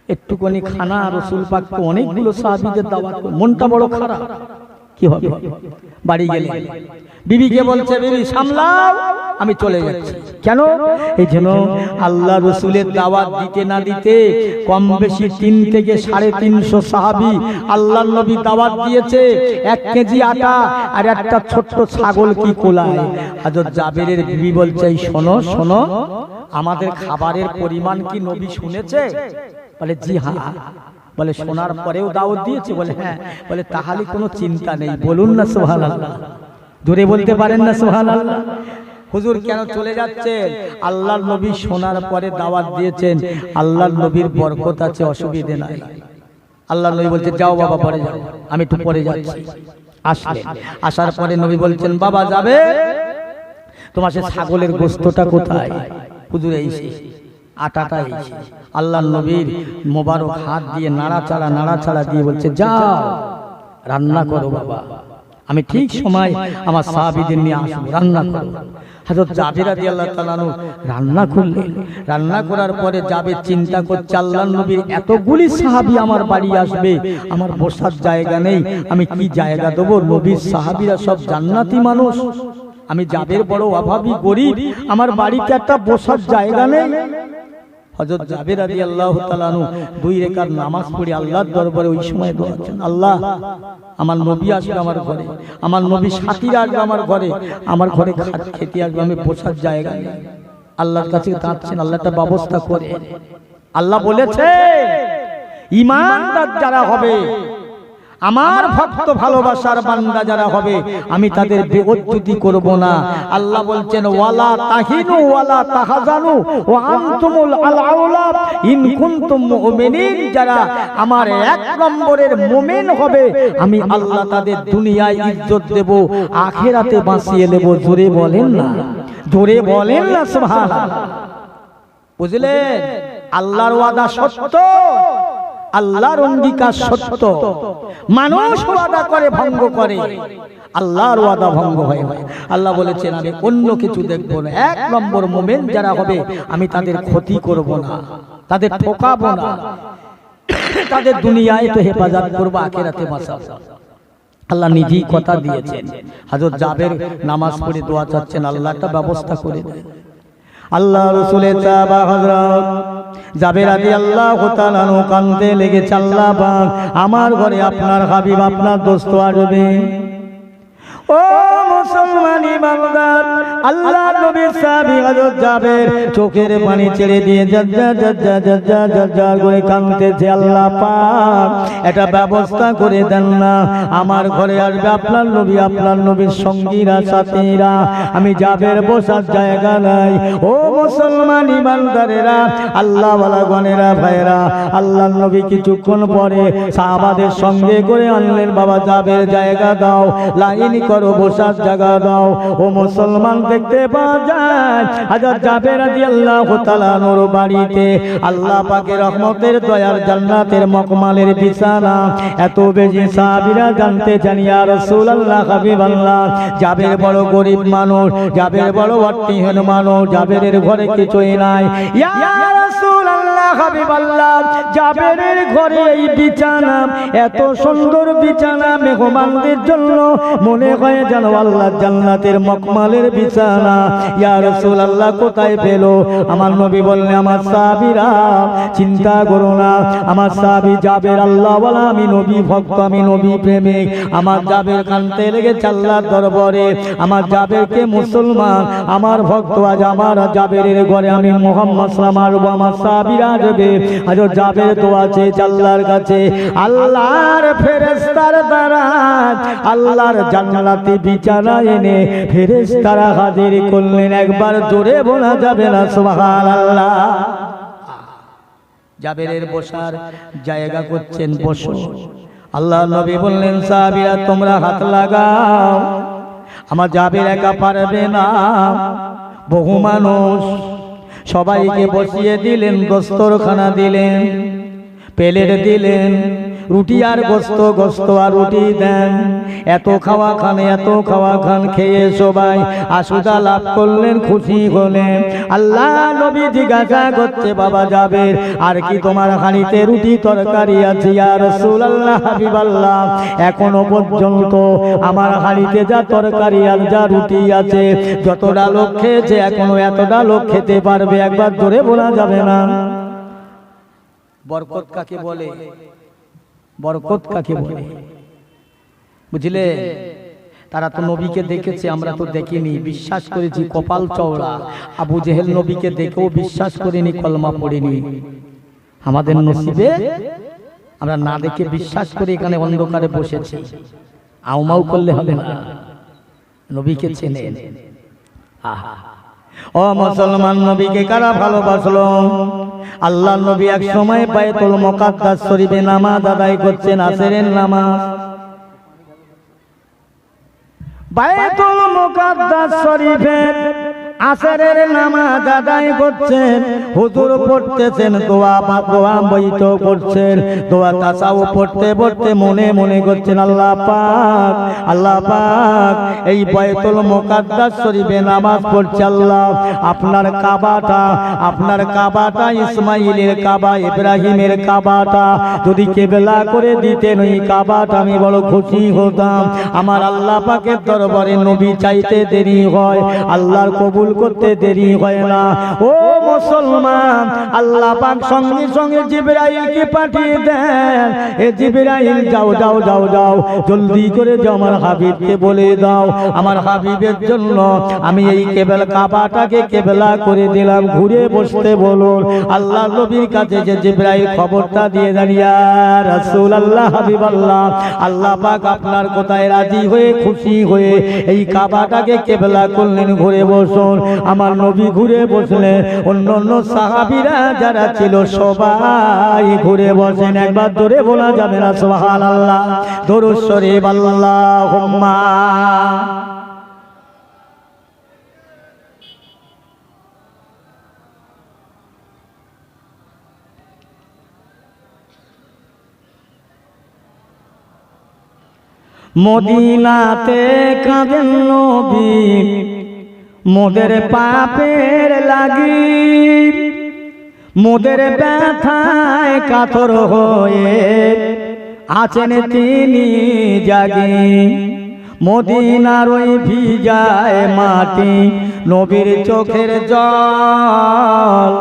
একটুখানি খানা রাসূল পাককে অনেকগুলো সাহাবীদের দাওয়াত, মনটা বড় খারাপ, কি হবে। বাড়ি গেলে বিবিকে বলছে, বিবি সামলাও, আমি চলে যাচ্ছি। কেন? এই জন্য আল্লাহ রসুলের দাওয়াত দিতে না দিতে কম বেশি 3 থেকে 350 সাহাবী আল্লাহর নবী দাওয়াত দিয়েছে। 1 কেজি আটা আর একটা ছোট্ট ছাগল কি কোলায়। হযরত জাবেরের বিবি বলছে, শোনো শোনো, আমাদের খাবারের পরিমাণ কি নবী শুনেছে? বলে জি হ্যাঁ। বলে শোনার পরেও দাওয়াত দিয়েছে? বলে হ্যাঁ। বলে তাহলে কোনো চিন্তা নেই, বলুন না সুবহানাল্লাহ, জোরে বলতে পারেন না সুবহানাল্লাহ। হুজুর কেন চলে যাচ্ছেন? আল্লাহর নবী শোনার পরে দাওয়াত দিয়েছেন, আল্লাহর নবীর বরকত আছে, অসুবিধে নাই। আল্লাহর নবী বলছে, যাও বাবা পরে যাও, আমি একটু পরে যাচ্ছি। আসলেন, আসার পরে নবী বলছেন, বাবা যাবে, তোমার সে ছাগলের গোশতটা কোথায়? হুজুর এইছে, আটাটা এইছে। আল্লাহর নবীর মোবারক হাত দিয়ে নাড়াচাড়া দিয়ে বলছে, যাও রান্না করো বাবা, আমি ঠিক সময় আমার সাহাবীদের নিয়ে আসবো, রান্না করো। হযরত জাবের রাদিয়াল্লাহু তাআলা আনহু রান্না করলেন। রান্না করার পরে জাবের চিন্তা করছে, আল্লাহর নবীর এতগুলি সাহাবী আমার বাড়ি আসবে, আমার বসার জায়গা নেই, আমি কি জায়গা দেবো? নবীর সাহাবীরা সব জান্নাতি মানুষ, আমি জাবের বড় অভাবী গরিব, আমার বাড়িতে একটা বসার জায়গা নেই। হযরত জাবের রাদিয়াল্লাহু তাআলা আনহু 2 রাকাত নামাজ পড়ে আল্লাহর দরবারে ওই সময় দোয়া করেন, আল্লাহ আমার নবী আসবে আমার ঘরে, আমার নবী সাথীরা আসবে আমার ঘরে, আমার ঘরে খেতে আসবে, আমি বসার জায়গা নেই। আল্লাহর কাছে কাঁদছেন, আল্লাহ একটা ব্যবস্থা করে। আল্লাহ বলেছে, ঈমানদার যারা হবে, আমার ভক্ত ভালোবাসার বান্দা যারা হবে, আমি তাদের বেইজ্জতি করব না। আল্লাহ বলছেন, ওয়ালা তাহিনু ওয়ালা তাহজানু ওয়া আনতুমুল আলাউলা ইন কুনতুম মুমিনিন, যারা আমার 1 নম্বরের মুমিন হবে, আমি আল্লাহ তাদের দুনিয়ায় ইজ্জত দেব, আখিরাতে বাঁচিয়ে নেব। জোরে বলেন না, জোরে বলেন না সুবহানাল্লাহ। বুঝলেন? আল্লাহর ওয়াদা সত্য, আল্লাহর অঙ্গীকার সত্য। মানুষ ওয়াদা করে ভঙ্গ করে, আল্লাহর ওয়াদা ভঙ্গ হয়। আল্লাহ বলেছেন, আমি অন্য কিছু দেখব না, 1 নম্বর মুমিন যারা হবে, আমি তাদের ক্ষতি করব না, তাদের ঠকাবো না, তাদের দুনিয়ায় তো হেফাজত করব, আখিরাতে বাঁচাবো। আল্লাহ নিজেই কথা দিয়েছেন। হযরত জাবের নামাজ পড়ে দোয়া চাচ্ছেন, আল্লাহ একটা ব্যবস্থা করে দেন। আল্লাহ রাসূলের সাহাবা হযরত জাবের রাদিয়াল্লাহু তাআলা আনহু কাঁদতে লেগেছে, আল্লাহ পাক আমার ঘরে আপনার হাবিব, আপনার দোস্ত আসবে। ও মুসলমান ইমানদার, আল্লাহ নবীর সাহাবী হযরত জাবের চোখের পানি ছেড়ে দিয়ে যা করে কাঁদতেছে, আল্লাহ পাক এটা ব্যবস্থা করে দেন না, আমার ঘরে আসবে আপনার নবী, আপনার নবীর সঙ্গীরা সাথীরা, আমি জাবের বসার জায়গা নাই। ও মুসলমান ইমানদারেরা, আল্লাহ ওয়ালা গণেরা ভাইরা, আল্লাহর নবী কিছুক্ষণ পরে সাহাবাদের সঙ্গে করে আনলেন, বাবা জাবের জায়গা দাও, লাইন করো, বসার জায়গা দাও। ও মুসলমান, দেখতে পাওয়া যায় হযরত জাবের রাদিয়াল্লাহু তাআলা নূর বাড়িতে আল্লাহ পাকের রহমতের দয়ার জান্নাতের মকমালের বিছানা। এত বেশি সাহাবীরা জানতে চান, ইয়া রাসূলুল্লাহ, হাবিবাল্লাহ, জাবের বড় গরিব মানুষ, জাবের বড় অর্থহীন মানুষ, জাবেরের ঘরে কিছুই নাই। ইয়া রাসূলুল্লাহ, হাবিবাল্লাহ, জাবেরের ঘরে এই বিছানা, এত সুন্দর বিছানা মেহমানদের জন্য, মনে হয় যেন আল্লাহ জান্নাতের মকমালের বিছানা। ইয়া রাসূলুল্লাহ, কোথায় পেলো? আমার নবী বললেন, আমার সাহাবীরা চিন্তা করো না, আমার সাহাবী জাবের আল্লাহ ওয়ালা, আমি নবী ভক্ত, আমি নবী প্রেমিক, আমার জাবের কানতে লেগেছে আল্লাহর দরবারে, আমার জাবেরকে মুসলমান, আমার ভক্ত, আজ আমার জাবেরের ঘরে আমি মুহাম্মদ সাল্লাল্লাহু, আমার সাহাবীরা যাবে। আজ জাবের দোয়া চেয়েছে আল্লাহর কাছে, আল্লাহর ফেরেশতার দ্বারা আল্লাহর জান্নাতি বিছানা এনে ফেরেশতারা হাজির করলেন। একবার জোরে বলা যাবে না সুবহানাল্লাহ? জাবেরের বসার জায়গা করছেন, বসো। আল্লাহ নবী বললেন, সাহাবীরা তোমরা হাত লাগাও, আমার জাবের একা পারবে না, বহু মানুষ। সবাইকে বসিয়ে দিলেন, দস্তরখানা দিলেন, প্লেট দিলেন, রুটি আর গোস্ত, গোস্ত আর রুটি দেন। এত খাওয়া খান, এত খাওয়া খান, খেয়ে সবাই আশুদা লাভ করলেন, খুশি হলেন। আল্লাহ নবী জিজ্ঞাসা করছে, বাবা জাবের, আর কি তোমার হাঁড়িতে রুটি তরকারি আছে? ইয়া রাসূলুল্লাহ, হাবিবাল্লাহ, এখনো পর্যন্ত আমার হাঁড়িতে যা তরকারি আর যা রুটি আছে, যতটা লোক খেয়েছে এখনো এতটা লোক খেতে পারবে, একবার জোরে বলা যাবে না? বরকত কাকে বলে? বরকত কাকে বলে বুঝলে? তারা তো নবীকে দেখেছে, আমরা তো দেখিনি, বিশ্বাস করেছি, কপাল চওড়া। আবু জেহেল নবীকে দেখেও বিশ্বাস করিনি, কলমা পড়িনি। আমাদের নসিবে আমরা না দেখে বিশ্বাস করে এখানে অন্ধকারে বসেছি। আউমাউ করলে হবে না, নবীকে চেনেন। আহা, ও মুসলমান, নবীকে কারা ভালোবাসলো? আল্লাহ নবী এক সময় বাইতুল মুকাদ্দাস শরীফে নামাজ আদায় করছেন, আসরের নামাজ। বাইতুল মুকাদ্দাস শরীফে আসরের নামাজ আদায় করছেন, হুজুর পড়তেছেন, দোয়া বইত করছেন, দোয়া তাসাও পড়তে পড়তে মনে মনে করছেন, আল্লাহ পাক, আল্লাহ পাক, এই বাইতুল মুকাদ্দাস শরীফে নামাজ পড়ছে, আল্লাহ আপনার কাবাটা, আপনার কাবাটা ইসমাইলের কাবা, ইব্রাহিমের কাবাটা যদি কেবলা করে দিতেন, ওই কাবাটা আমি বড় খুশি হতাম। আমার আল্লাহ পাকের দরবারে নবী চাইতে দেরি হয়, আল্লাহর কবুল করতে দেরি হয় না। ও মুসলমান, আল্লাহ পাক সঙ্গে সঙ্গে জিবরাইলকে পাঠিয়ে দেন, এ জিবরাইল, যাও যাও যাও যাও, জলদি করে যাও, আমার হাবিবকে বলে দাও, আমার হাবিবের জন্য আমি এই কেবল কাবাটাকে কেবলা করে দিলাম, ঘুরে বসতে বলুন। আল্লাহ নবীর কাছে যে জিবরাইল খবরটা দিয়ে দেন, ইয়া রাসূলুল্লাহ, হাবিবাল্লাহ, আল্লাহ পাক আপনার কথায় রাজি হয়ে, খুশি হয়ে এই কাবাটাকে কেবলা করলেন, ঘুরে বসুন। আমার নবী ঘুরে বসলেন, অন্য অন্য সাহাবীরা যারা ছিল সবাই ঘুরে বসেন। একবার জোরে বলা যাবে না সুবহানাল্লাহ? দরুদ শরীফ, আল্লাহুম্মা। মদিনাতে কাঁদেন নবী মোদের পাপের লাগি, মোদের ব্যথায় কাতর হয়ে আছেন তিনি জাগি। মদিনার ওই ভিজায় মাটি, নবীর চোখের জল,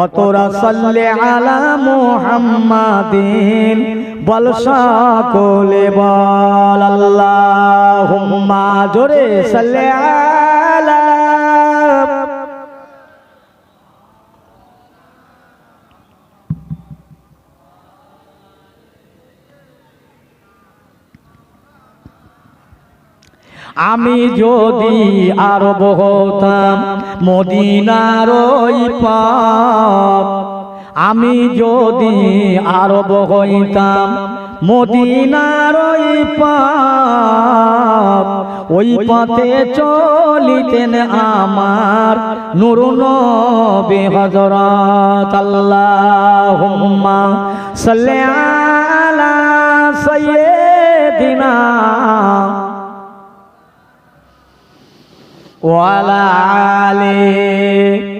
অতরা সাল্লে আলা মুহাম্মাদিন, বল সকলে বল আল্লাহুম্মা, জোরে সাল্লে আলা। আমি যদি আরব হতাম মদিনার ওই পার, আমি যদি আরব হইতাম মদিনার ওই পার, ওই পথে চলিতেন আমার নূর নবী হযরত। আল্লাহুম্মা সাল্লি আলা সাইয়্যিদিনা ওয়া আলা আলিহি।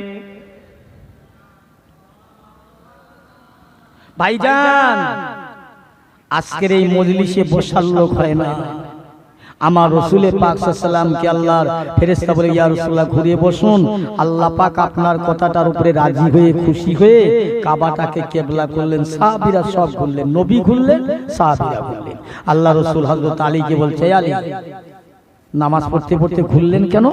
ভাইজান, আজকের এই মজলিসে বসার লোক হয় না। আমার রাসূলে পাক সাল্লাল্লাহু আলাইহি ওয়াসাল্লামকে আল্লাহর ফেরেশতা বলে, ইয়া রাসূলুল্লাহ ঘুরে বসুন। আল্লাহ পাক আপনার কথাটার উপরে রাজি হয়ে, খুশি হয়ে কাবাটাকে কিবলা করলেন। সাহাবীরা সব ঘুরলেন, নবী ঘুরলেন, সাহাবীরা ঘুরলেন। আল্লাহ রাসূল হযরত আলীকে বলছে, আলী, নামাজ পড়তে পড়তে ঘুরলেন কেন?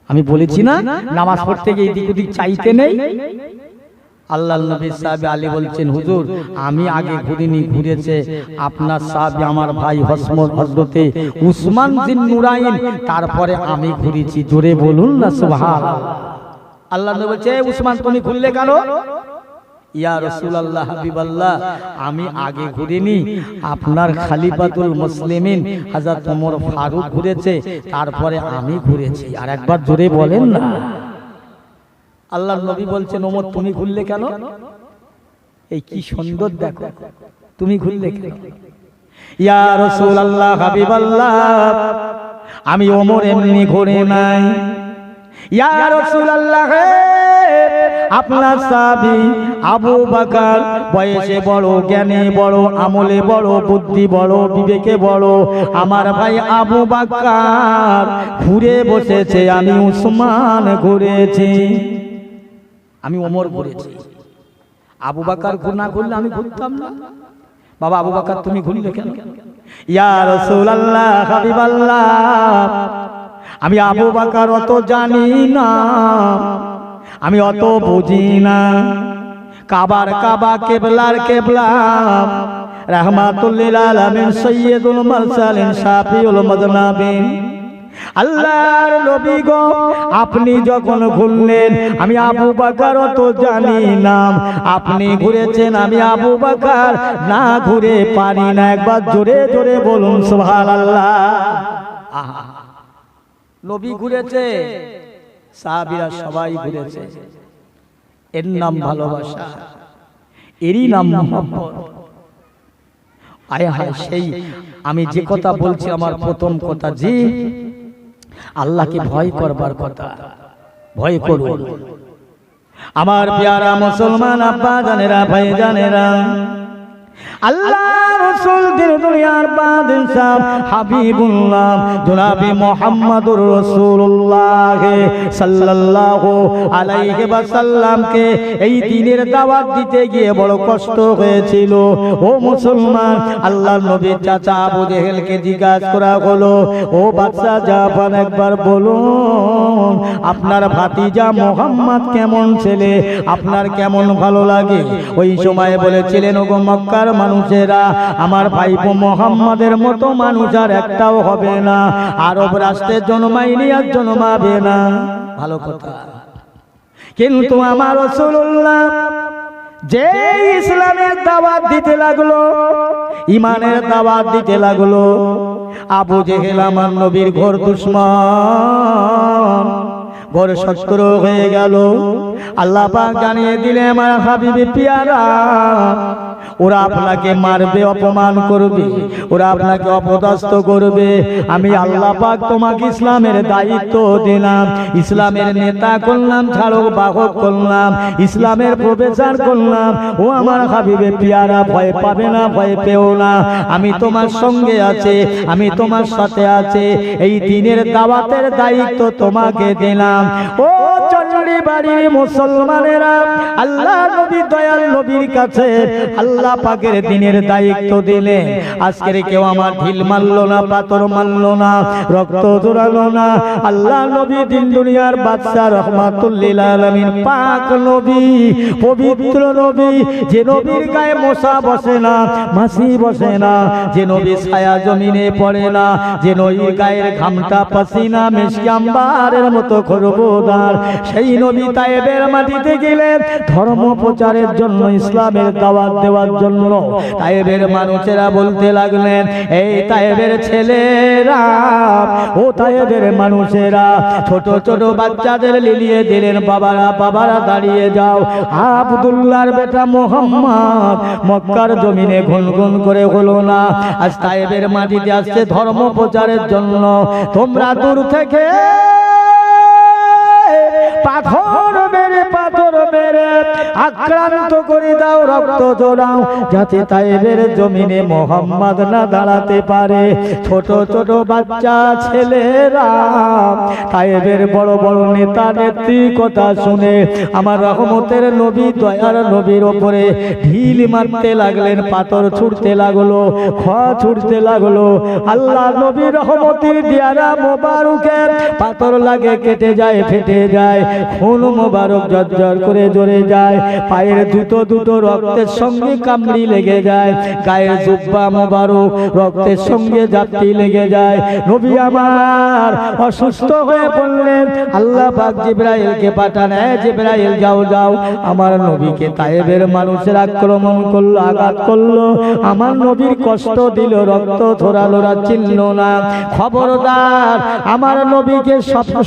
আমি বলেছি না, নামাজ পড়তে গিয়ে এদিক ওদিক চাইতে নেই। আল্লাহর নবী সাহাবী আলী বলছেন, হুজুর আমি আগে ঘুরিনি, ঘুরেছে আপনার সাহাবী আমার ভাই হযরতে উসমান জিন নুরাইন, তারপরে আমি ঘুরেছি। জোরে বলুন না সুবহানাল্লাহ। আল্লাহর নবী বলছে, উসমান তুমি ঘুরলে কেন? ইয়া রাসূলুল্লাহ, হাবিবাল্লাহ, আমি আগে ঘুরিনি, আপনার খলিফাতুল মুসলিমিন হযরত ওমর ফারুক ঘুরেছে, তারপরে আমি ঘুরেছি। আর একবার জোরে বলেন না। আল্লাহর নবী বলছেন, ওমর তুমি ঘুরলে কেন? এই কি সুন্দর দেখো, তুমি ঘুরলে কেন? ইয়া রাসূলুল্লাহ, হাবিবাল্লাহ, আমি ওমর এমনি ঘুরে নাই। ইয়া রাসূলুল্লাহ, আপনার সাহাবী আবু বকর বয়সে বড়, জ্ঞানে বড়, আমলে বড়, বুদ্ধি বড়, বিবেকে বড়। আমার ভাই আবু বকর ঘুরে বসেছে, আমি উসমান ঘুরেছি, আমি ওমর ঘুরেছি। আবু বকর না ঘুরলে আমি ঘুরতাম না। বাবা আবু বকর তুমি ঘুরলে কেন? ইয়া রাসূলুল্লাহ, হাবিবাল্লাহ, আমি আবু বকর অত জানি না, আমি অত বুঝি না। কাবার কাবা, কেবলার কেবলা, রাহমাতুল লিল আলামিন, সাইয়্যিদুল মুরসালিন, শাফিউল মুযনিবিন, আল্লাহর নবী গো, আপনি যখন ঘুরলেন আমি আবু বকর অত জানি না, আপনি ঘুরেছেন, আমি আবু বকর না ঘুরে পারি না। একবার জোরে জোরে বলুন সুবহানাল্লাহ। আহা, নবী ঘুরেছে, সাহাবীরা সবাই ঘুরেছে। এর নাম ভালোবাসা, এরই নাম মুহাব্বত। আয় হায়, সেই আমি যে কথা বলছি, আমার প্রথম কথা, জি আল্লাহকে ভয় করবার কথা। ভয় করুন আমার প্যারা মুসলমান আব্বা জানেরা, ভাই জানেরা। আল্লাহ রাসূল দিন দুনিয়ার বাদশাহ হাবিবুল্লাহ জনাবে মুহাম্মদুর রাসূলুল্লাহ সাল্লাল্লাহু আলাইহি ওয়াসাল্লামকে এই দ্বীনের দাওয়াত দিতে গিয়ে বড় কষ্ট হয়েছিল। ও মুসলমান, আল্লাহর নবীর চাচা আবু জেহেলকে জিজ্ঞাসা করা হলো, ও বাদশা জাফর, একবার বলুন আপনার ভাতিজা মুহাম্মদ কেমন ছেলে, আপনার কেমন ভালো লাগে? ওই সময় বলেছিলেন, ওগো মক্কার মানুষেরা, আমার ভাইপো মুহাম্মাদের মতো মানুষ আর একটাও হবে না, আরব রাষ্ট্রে জন্মাইনি আর জন্মাবে না। ভালো কথা। কিন্তু আমার রাসূলুল্লাহ যে ইসলামের দাওয়াত দিতে লাগলো, ঈমানের দাওয়াত দিতে লাগলো, আবু জেহেল আমার নবীর ঘোর দুশমন, ঘোর শত্রু হয়ে গেল। আল্লাহ পাক জানিয়ে দিলেন, আমার হাবিবে পিয়ারা, ওরা আপনাকে মারবে, অপমান করবে, ওরা আপনাকে অপদস্থ করবে। আমি আল্লাহ পাক তোমাকে ইসলামের দায়িত্ব দিলাম, ইসলামের নেতা করলাম, ছাড়ক বাহক করলাম, ইসলামের প্রফেসর করলাম। ও আমার হাবিবে পিয়ারা, ভয় পাবে না, ভয় পেও না, আমি তোমার সঙ্গে আছি, আমি তোমার সাথে আছি। এই দ্বীনের দাওয়াতের দায়িত্ব তোমাকে দিলাম। ও চন্ডী বাড়ির মুসলমানেরা, আল্লাহ নবী দয়াল নবীর কাছে আল্লাহ পাকের দ্বীনের দায়িত্ব দিলে, আজকের কেউ আমার ঢিল মারলো না, পাথর মারলো না, রক্ত জোড়ালো না। আল্লাহ নবী দিন দুনিয়ার বাদশা, রহমাতুল লিল আলামিন, পাক নবী, পবিত্র নবী, যে নবীর গায়ে মশা বসে না, মাছি বসে না, যে নবী ছায়া জমিনে পড়ে না, যে নবীর গায়ের ঘামটা পাসিনা মেশকি আম্বারের মতো খরবুদার, সেই নবী তায়েবের মাটিতে গেলেন ধর্ম প্রচারের জন্য, ইসলামের দাওয়াত দেওয়ার জন্য। তায়েবের মানুষেরা বলতে লাগলেন, এই তায়েবের ছেলেরা, ও তায়েবের মানুষেরা, ছোট ছোট বাচ্চাদের লিলিয়ে দিলেন, বাবারা বাবারা দাঁড়িয়ে যাও, আব্দুল্লাহর বেটা মুহাম্মদ মক্কার জমিনে গুনগুন করে হলো না, আজ তায়েবের মাটিতে আসছে ধর্ম প্রচারের জন্য। তোমরা দূর থেকে পাথর মেরে আক্রান্ত করে দাও, রক্ত জোড়াও, যাতে তায়েবের জমিনে মুহাম্মদ না দাঁড়াতে পারে। ছোট ছোট বাচ্চা ছেলেরা, তায়েবের বড় বড় নেতা নেত্রী কথা শুনে আমার রহমতের নবী, দয়ার নবীর ওপরে ঢিল মারতে লাগলেন, পাথর ছুটতে লাগলো, খোয়া ছুটতে লাগলো। আল্লাহ নবী রহমতের দিয়ারা মোবারকের পাথর লাগে, কেটে যায়, ফেটে যায়, খুন মোবারক জর্জর করে জ্বরে যায়, পায়ের জুতো দুটো রক্তের সঙ্গে কামড়ি লেগে যায়, গায়ের জুব্বা মোবারক রক্তের সঙ্গে জাতি লেগে যায়। নবী আমার অসুস্থ হয়ে পড়লেন। আল্লাহ পাক জিবরাইলকে পাঠান, জিবরাইল যাও যাও, আমার নবীকে তায়েবের মানুষের আক্রমণ করলো, আঘাত করলো, আমার নবীর কষ্ট দিল, রক্ত ঝরালো না, চিনল না, খবরদার আমার নবীকে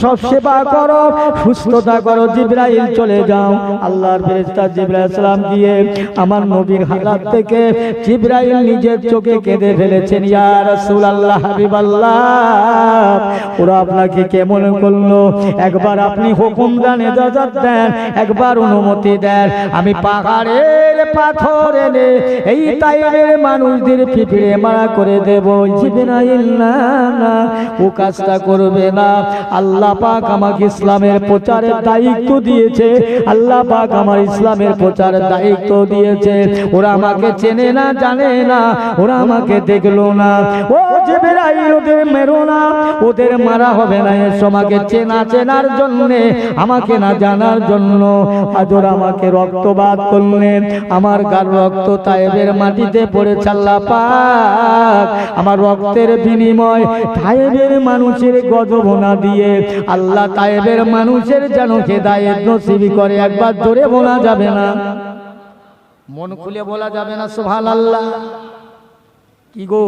সব সেবা করো, সুস্থতা করো। জিবরাইল চলে যাও, আল্লাহর ফেরেশতা জিবরাইল সালাম গিয়ে আমার নবীর হালাত থেকে জিবরাইল নিজের চোখে কেঁদে ফেলেছেন। ইয়া রাসূলুল্লাহ, হাবিবাল্লাহ, ওরা আপনাকে কেমন করলো? একবার আপনি হুকুম দেন, ইজাজত দেন, একবার অনুমতি দেন, আমি পাহাড়ের পাথর এনে এই তায়েফের মানুষদের পিঁপড়ে মারা করে দেব। জিবরাইল না না, ও কাজটা করবে না। আল্লাহ পাক আমাকে ইসলামের প্রচারের দায়িত্ব দিয়েছে, আল্লাহ পাক আমার ইসলামের প্রচারের দায়িত্ব দিয়েছে। ওরা আমাকে চেনে না, জানে না, ওরা আমাকে দেখলো না। ও জিবরাইল, ওদের মেরো না, ওদের মারা হবে না। এসো আমাকে চেনার জন্যে, আমাকে না জানার জন্য। আজ ওরা আমাকে রক্তপাত করলেন, আমার গার রক্ত তায়েফের মাটিতে পড়েছে। আল্লাহ পাক আমার রক্তের বিনিময় তায়েফের মানুষের গজব না দিয়ে আল্লাহ তায়েফের মানুষের যেন হেদায়েত নসিব করে। একবার জোরে বলা যাবে না? মন খুলে বলা যাবে না সুবহানাল্লাহ? কি গো,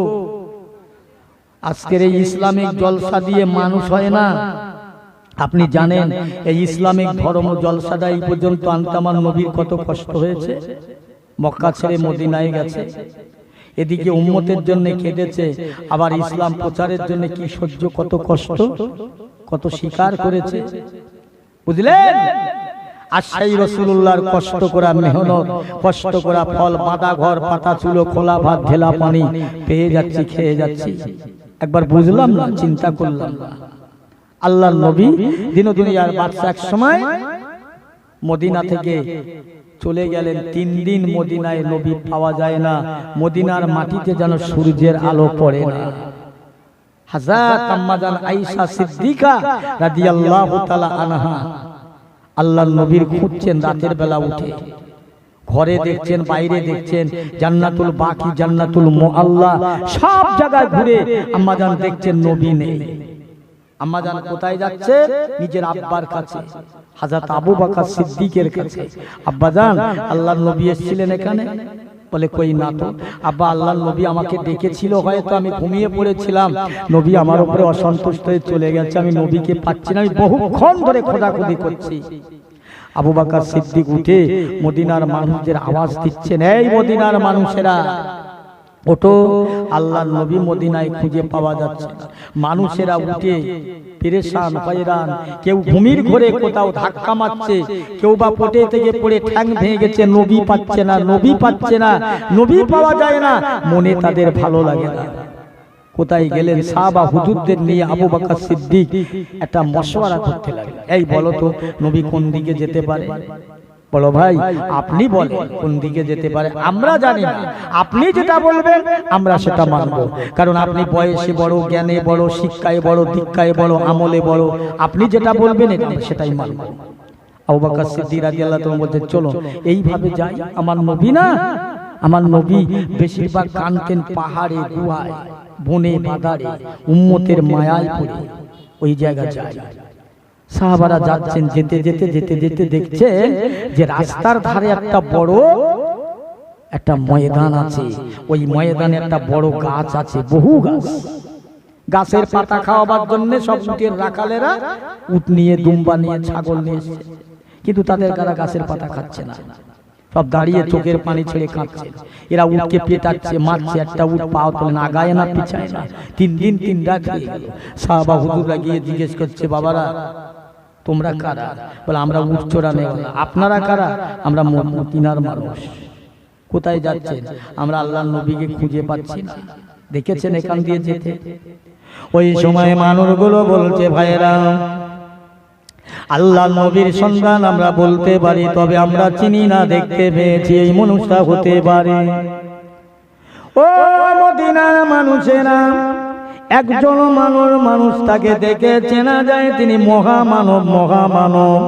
আজকের এই ইসলামিক জলসা দিয়ে মানুষ হয় না। আপনি জানেন এই ইসলামিক ধর্ম জলসাটা এই পর্যন্ত আনতে আমার নবীর কত কষ্ট হয়েছে। মক্কা ছেড়ে মদিনায় গেছে, এদিকে উম্মতের জন্য কেঁদেছে, আবার ইসলাম প্রচারের জন্য কি সহ্য, কত কষ্ট, কত স্বীকার করেছে, বুঝলেন? আর সেই রাসূলুল্লাহর কষ্ট করা মেহনত, কষ্ট করা ফল, বাঁধা ঘর, পাতা চুলো, খোলা ভাত, ঢেলা পানি পেয়ে যাচ্ছি, খেয়ে যাচ্ছি। একবার বুঝলাম না, চিন্তা করলাম না। আল্লাহর নবী দিন দুনিয়ার বাদশা এক সময় মদিনা থেকে চলে গেলেন। 3 দিন মদিনায় নবী পাওয়া যায় না। মদিনার মাটিতে যেন সূর্যের আলো পড়ে না। হযরত আম্মা জান আয়েশা সিদ্দিকা রাদিয়াল্লাহু তাআলা আনহা আল্লাহর নবীর খুঁজছেন রাতের বেলা উঠে। ঘরে দেখছেন, বাইরে দেখছেন, জান্নাতুল বাকি, জান্নাতুল মুআল্লা, সব জায়গায় ঘুরে আম্মা জান দেখছেন নবী নেই। আম্মা জান কোথায় যাচ্ছে? নিজের আব্বার কাছে, হযরত আবু বকর সিদ্দিকের কাছে। আব্বা জান, আল্লাহর নবী এসেছিলেন এখানে? বলে কই না তো। আব্বা, আল্লাহর নবী আমাকে ডেকেছিল, হয়তো আমি ঘুমিয়ে পড়েছিলাম, নবী আমার উপরে অসন্তুষ্ট হয়ে চলে গেছে, আমি নবীকে পাচ্ছি না, আমি বহুক্ষণ ধরে খোঁজাখুঁজি করছি। আবু বকর সিদ্দিক উঠে মদিনার মানুষদের আওয়াজ দিচ্ছেন, এই মদিনার মানুষেরা ওঠো, আল্লাহর নবী মদিনায় খুঁজে পাওয়া যাচ্ছে না। মানুষেরা উঠে পেরেশান হয়রান, কেউ ঘুমির ঘরে কোথাও ধাক্কা মারছে, কেউ বা পটে থেকে পড়ে ঠ্যাং ভেঙে গেছে, নবী পাচ্ছে না, নবী পাচ্ছে না, নবী পাওয়া যায় না। মনে তাদের ভালো লাগে না। কোথায় গেলেন? সাহাবা হুজুরদের নিয়ে আবু বকর সিদ্দিক একটা মশওয়ারা করতে লাগলেন। এই বলো তো, নবী কোন দিকে যেতে পারে? বলো ভাই, আপনি বলেন কোন দিকে যেতে পারে? আমরা জানি না, আপনি যেটা বলবেন আমরা সেটা মানব, কারণ আপনি বয়সে বড়, জ্ঞানে বড়, শিক্ষায় বড়, দীক্ষায় বড়, আমলে বড়। আপনি যেটা বলবেন সেটাই মানব। আবু বকর সিদ্দিক রাদিয়াল্লাহু তাআলা বলতে, চলো এইভাবে যাই। আমার নবী না, আমার নবী বেশিরভাগ কানতেন পাহাড়ে, গুহায়, বনে, বাদারে, উম্মতের মায়ায় পড়ে ওই জায়গা যায়। সাহাবারা যাচ্ছেন, যেতে যেতে যেতে যেতে দেখছেন যে রাস্তার ধারে একটা বড় একটা ময়দান আছে। ওই ময়দানে একটা বড় গাছ আছে, বহু গাছ। গাছের পাতা খাওয়াবার জন্য সব উটের রাখালেরা উট নিয়ে, দুম্বা নিয়ে, ছাগল নিয়ে এসেছে, কিন্তু তাদের কারা গাছের পাতা খাচ্ছে না। সব দাঁড়িয়ে চোখের পানি ছেড়ে কাঁদছে। এরা উটকে পেটাচ্ছে, মারছে। একটা উট পাও তোলে না, আগায় না, পিছায় না। 3 দিন 3 রাত হয়ে গেল। সাহাবা হুজুররা গিয়ে জিজ্ঞেস করছে, বাবারা তোমরা কারা? বলে আমরা উট চোরানে। আপনারা কারা? আমরা মদিনার মানুষ। কোথায় যাচ্ছেন? আমরা আল্লাহর নবীকে খুঁজে পাচ্ছি না। দেখেছেন এখান দিয়ে যেতে? ওই সময় মানুষগুলো বলছে, ভাইরা আল্লাহর নবীর সন্ধান আমরা বলতে পারি, তবে আমরা চিনি না, দেখতে পেয়েছি এই মানুষটা হতে পারে। ও মদিনার মানুষেরা, একজন মানুষ তাকে দেখে চেনা যায়, তিনি মহামানব, মহামানব।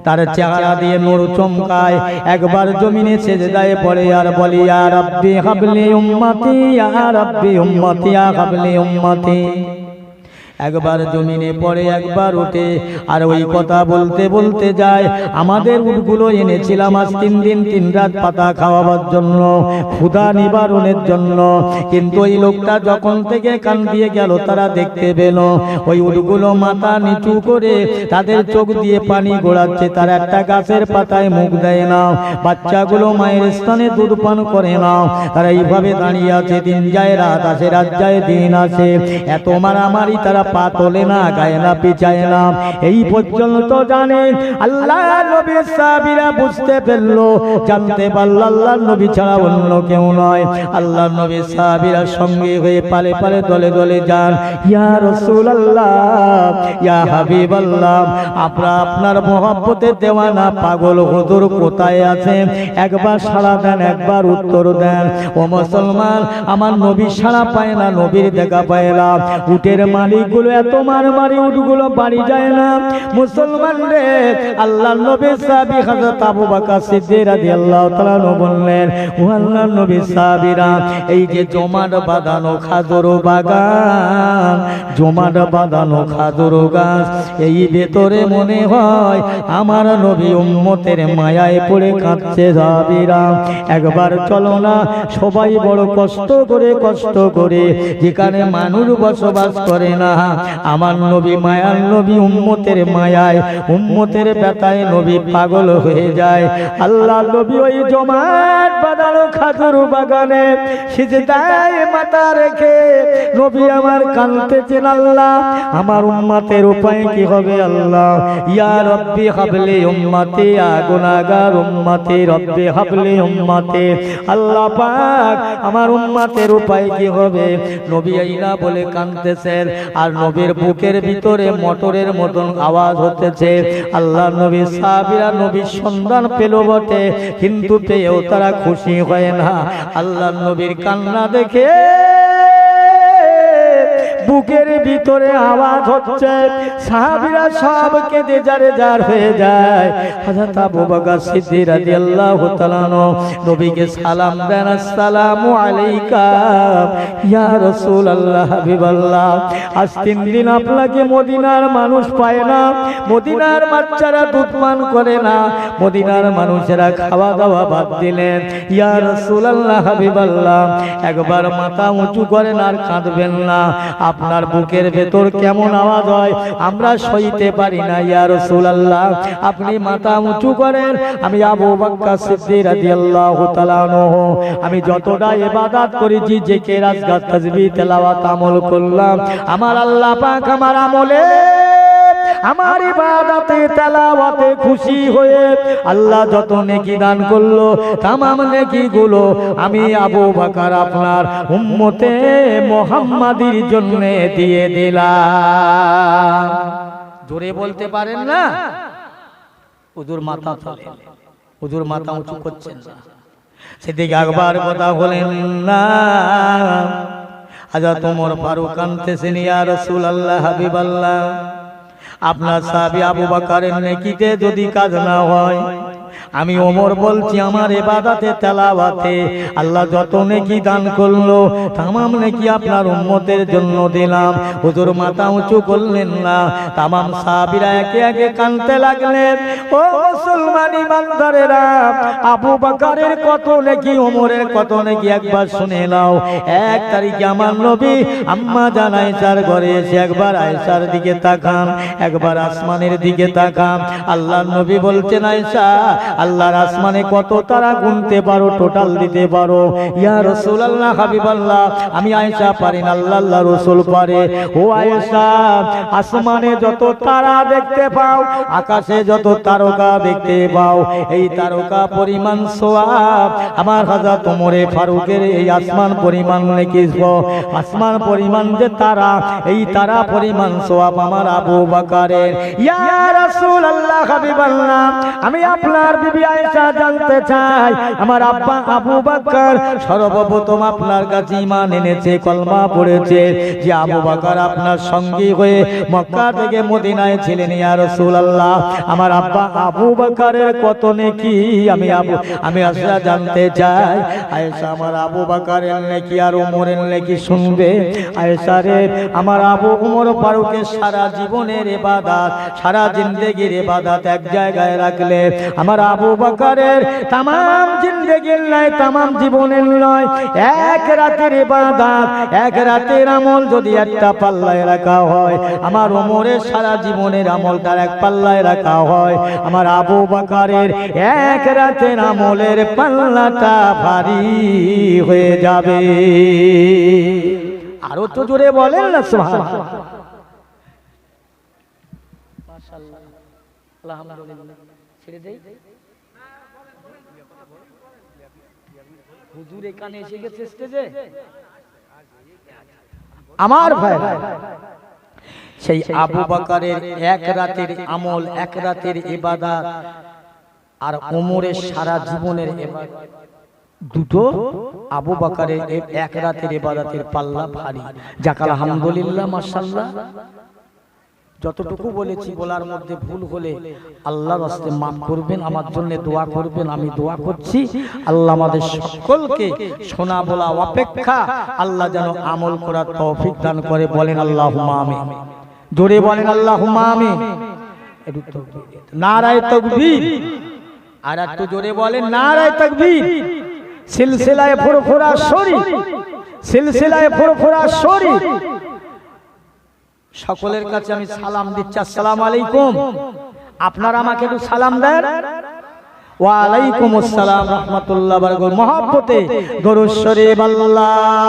তার চেহারা দিয়ে নূর চমকায়। একবার জমিনে সেজদায় পড়ে আর বলি, ইয়া রাব্বি হাবলি উম্মতি, ইয়া রাব্বি উম্মতি, ইয়া হাবলি উম্মতি। একবার জমিনে পড়ে একবার ওঠে আর ওই কথা বলতে বলতে যায় আমাদের উটগুলো এনেছিলাম আজ 3 দিন 3 রাত পাতা খাওয়াবার জন্য, ক্ষুধা নিবারণের জন্য, কিন্তু ওই লোকটা যখন থেকে কান দিয়ে গেল তারা দেখতে পেল ওই উটগুলো মাথা নিচু করে তাদের চোখ দিয়ে পানি গড়াচ্ছে, তারা একটা গাছের পাতায় মুখ দেয় না, বাচ্চাগুলো মায়ের স্থানে দুধ পান করে না, তারা এইভাবে দাঁড়িয়ে আছে, দিন যায় রাত আসে রাত যায় দিন আসে, এত মারামারি তারা পা তোলে না গায়ে না পিছায় না। এই পর্যন্ত জানে আল্লাহ নবীর সাহাবীরা বুঝতে পারলো, জানতে পারল আল্লাহর নবী ছাড়া অন্য কেউ নয়। আল্লাহর নবীর সাহাবীরা সঙ্গে হয়ে পালে পালে দলে দলে যান, ইয়া রাসূলুল্লাহ ইয়া হাবিবাল্লাহ, আপনার মহব্বতে দেওয়ানা পাগল হুজুর কোথায় আছেন? একবার সাড়া দেন, একবার উত্তর দেন। ও মুসলমান, আমার নবী সাড়া পায় না, নবীর দেখা পায় না, উটের মালিকগুলো এত মারামারি উটগুলো বাড়ি যায় না। মুসলমান রে, আল্লাহর নবীর সাহাবী হযরত আবু বকর সিদ্দিক রাদিয়াল্লাহু তাআলা বললেন, ও আল্লাহর নবীর সাহাবীরা, এই যে জমাট বাঁধানো খাজুর বাগান, জমাট বাঁধানো খাজুর গাছ, এই ভেতরে মনে হয় আমার নবী উম্মতের মায়ায় পড়ে কাঁদছে। সাহাবীরা একবার চলো না, সবাই বড় কষ্ট করে যেখানে মানুষ বসবাস করে না, আমার নবী মায়ার নবী উম্মতের মায়ায় উম্মতের ব্যথায় নবী পাগল হয়ে যায়। আল্লাহ নবী ওই জমাট বাঁধানো খাজুর বাগানে সিজদায় মাথা রেখে নবী আমার কাঁদতেছেন, আল্লাহ আমার উম্মতের উপায় কি হবে? আল্লাহ ইয়া রব্বি হাবলি উম্মতি, গুনাহগার উম্মতি, রব্বি হাবলি উম্মতি, আল্লাহ পাক আমার উম্মতের উপায় কি হবে? নবী আইনা বলে কাঁদতেছেন আর নবীর বুকের ভিতরে মোটরের মতন আওয়াজ হতেছে। আল্লাহ নবী সাহাবীরা নবীর সন্ধান পেল বটে, কিন্তু পেয়েও তারা খুশি হয় না। আল্লাহ নবীর কান্না দেখে বুকের ভিতরে আওয়াজ হচ্ছে, সাহাবীরা সব কেঁদে জারে জার হয়ে যায়। হযরত আবু বকর সিদ্দিক রাদিয়াল্লাহু তাআলা নবীকে সালাম দেন, আসসালামু আলাইকা ইয়া রাসূলুল্লাহ হাবিবাল্লাহ, আজ 3 দিন আপনাকে মদিনার মানুষ পায় না, মদিনার বাচ্চারা দুধ পান করে না, মদিনার মানুষেরা খাওয়া দাওয়া বাদ দিলেন, ইয়া রাসূলুল্লাহ হাবিবাল্লাহ একবার মাথা উঁচু করেন আর কাঁদবেন না, আপনার বুকের ভেতর কেমন আওয়াজ হয় আমরা সইতে পারি না, ইয়া রাসূলুল্লাহ আপনি মাথা উঁচু করেন। আমি আবু বকর সিদ্দিক রাদিয়াল্লাহু তাআলা আনহু আমি যতটা ইবাদত করেছি, জিকির আজকার তাসবিহ তেলাওয়াত আমল করলাম, আমার আল্লাহ পাক আমার আমলে আমার ইবাদতে তেলাওয়াতে খুশি হয়ে আল্লাহ যত নেকি দান করলো তামাম নেকিগুলো আমি আবু বকর আপনার উম্মতে মুহাম্মাদির জন্য দিয়ে দিলাম। জোরে বলতে পারেন না? হুজুর মাথা তোলেন, হুজুর মাথা উঁচু করছেন না। সিদ্দিক আকবর কথা বলেন না, হযরত ওমর ফারুক কাঁদতেছেন, ইয়া রাসূলুল্লাহ হাবিবাল্লাহ আপনার সাহাবী আবু বকরের নেকিতে যদি কাজ না হয়, আমি ওমর বলছি আমার ইবাদতে তেলাওয়াতে আল্লাহ যত নেকি দান করলো তামাম নেকি আপনার উম্মতের জন্য দিলাম। হুজুর মাথা উঁচু করলেন না, তামাম সাহাবীরা একে একে কাঁদতে লাগলেন। ও মুসলমান ইমানদারেরা, আবু বকরের কত নেকি ওমরের কত নেকি একবার শুনে নাও। 1 তারিখে আমার নবী আম্মা জান আয়েশার ঘরে এসে একবার আয়েশার দিকে তাকান, একবার আসমানের দিকে তাকান। আল্লাহর নবী বলছেন, আয়েশা আল্লাহর আসমানে কত তারা গুনতে পারো, টোটাল দিতে পারো? ইয়া রাসূলুল্লাহ হাবিবাল্লাহ আমি আয়েশা পারি না, আল্লাহ রাসূল পারে। ও আয়েশা আসমানে যত তারা দেখতে পাও, আকাশে যত তারকা দেখতে পাও, এই তারকা পরিমাণ সওয়াব আমার হযরত ওমরে ফারুকের এই আসমান পরিমাণ নেকি, আসমান পরিমাণ যে তারা, এই তারা পরিমাণ সওয়াব আমার আবু বকরের। ইয়া রাসূলুল্লাহ হাবিবাল্লাহ আমি আপনার বিবি আয়েশা জানতে চাই, আমার আব্বা আবু বকর সর্বপ্রথম আপনার কাছে ঈমান এনেছে, কলমা পড়েছে, যে আবু বকর আপনার সঙ্গী হয়ে মক্কা থেকে মদিনায় ছিলেন। ইয়া রাসূলুল্লাহ আমার আব্বা আবু বকরের কত নেকি আমি আয়েশা জানতে চাই। আয়েশা আমার আবু বকরের নেকি আর ওমরের নেকি শুনবে। আয়েশা রে, আমার আবু ওমর ফারুকের সারা জীবনের ইবাদত, সারা জিন্দেগির ইবাদত এক জায়গায় রাখলে, আমার আবু বকরের तमाम জিন্দেগির নয়, तमाम জীবনের নয়, এক রাতের ইবাদত, এক রাতের আমল যদি একটা পাল্লায় রাখা হয়, আমার ওমরের সারা জীবনের আমল তার এক পাল্লায় রাখা হয়, আমার আবু বকরের এক রাতের আমলের পাল্লাটা ভারী হয়ে যাবে। আরো তো জোরে বলেন না সুবহানাল্লাহ। মাশাআল্লাহ, আলহামদুলিল্লাহ। ছেড়ে দেই, হুজুর এখানে এসে গেছে স্টেজে। আমার ভাই, সেই আবু বকরের এক রাতের আমল, এক রাতের ইবাদত আর ওমরের সারা জীবনের ইবাদত, দুটো আবু বকরের এক রাতের ইবাদতের পাল্লা ভারী। যাক আলহামদুলিল্লাহ, মাশাআল্লাহ। যতটুকু বলেছি বলার মধ্যে ভুল হলে আল্লাহর রাস্তে মাফ করবেন, আমার জন্য দোয়া করবেন। আমি দোয়া করছি আল্লাহ আমাদের সকলকে শোনা বলা অপেক্ষা আল্লাহ যেন আমল করার তৌফিক দান করে। বলেন আল্লাহুম্মা আমিন। জোরে বলেন আল্লাহুম্মা আমিন। নারায়ে তাকবীর। আর একটু জোরে বলেন নারায়ে তাকবীর। সিলসিলায়ে ফুরফুরা শরীফ, সিলসিলায়ে ফুরফুরা শরীফ। সকলের কাছে আমি সালাম দিচ্ছি, আসসালামু আলাইকুম। আপনারা আমাকে একটু সালাম দেন। ওয়া আলাইকুমুস সালাম রাহমাতুল্লাহ ওয়া বারাকাতুহু। মহব্বতে দরুদ শরীফ। আল্লাহ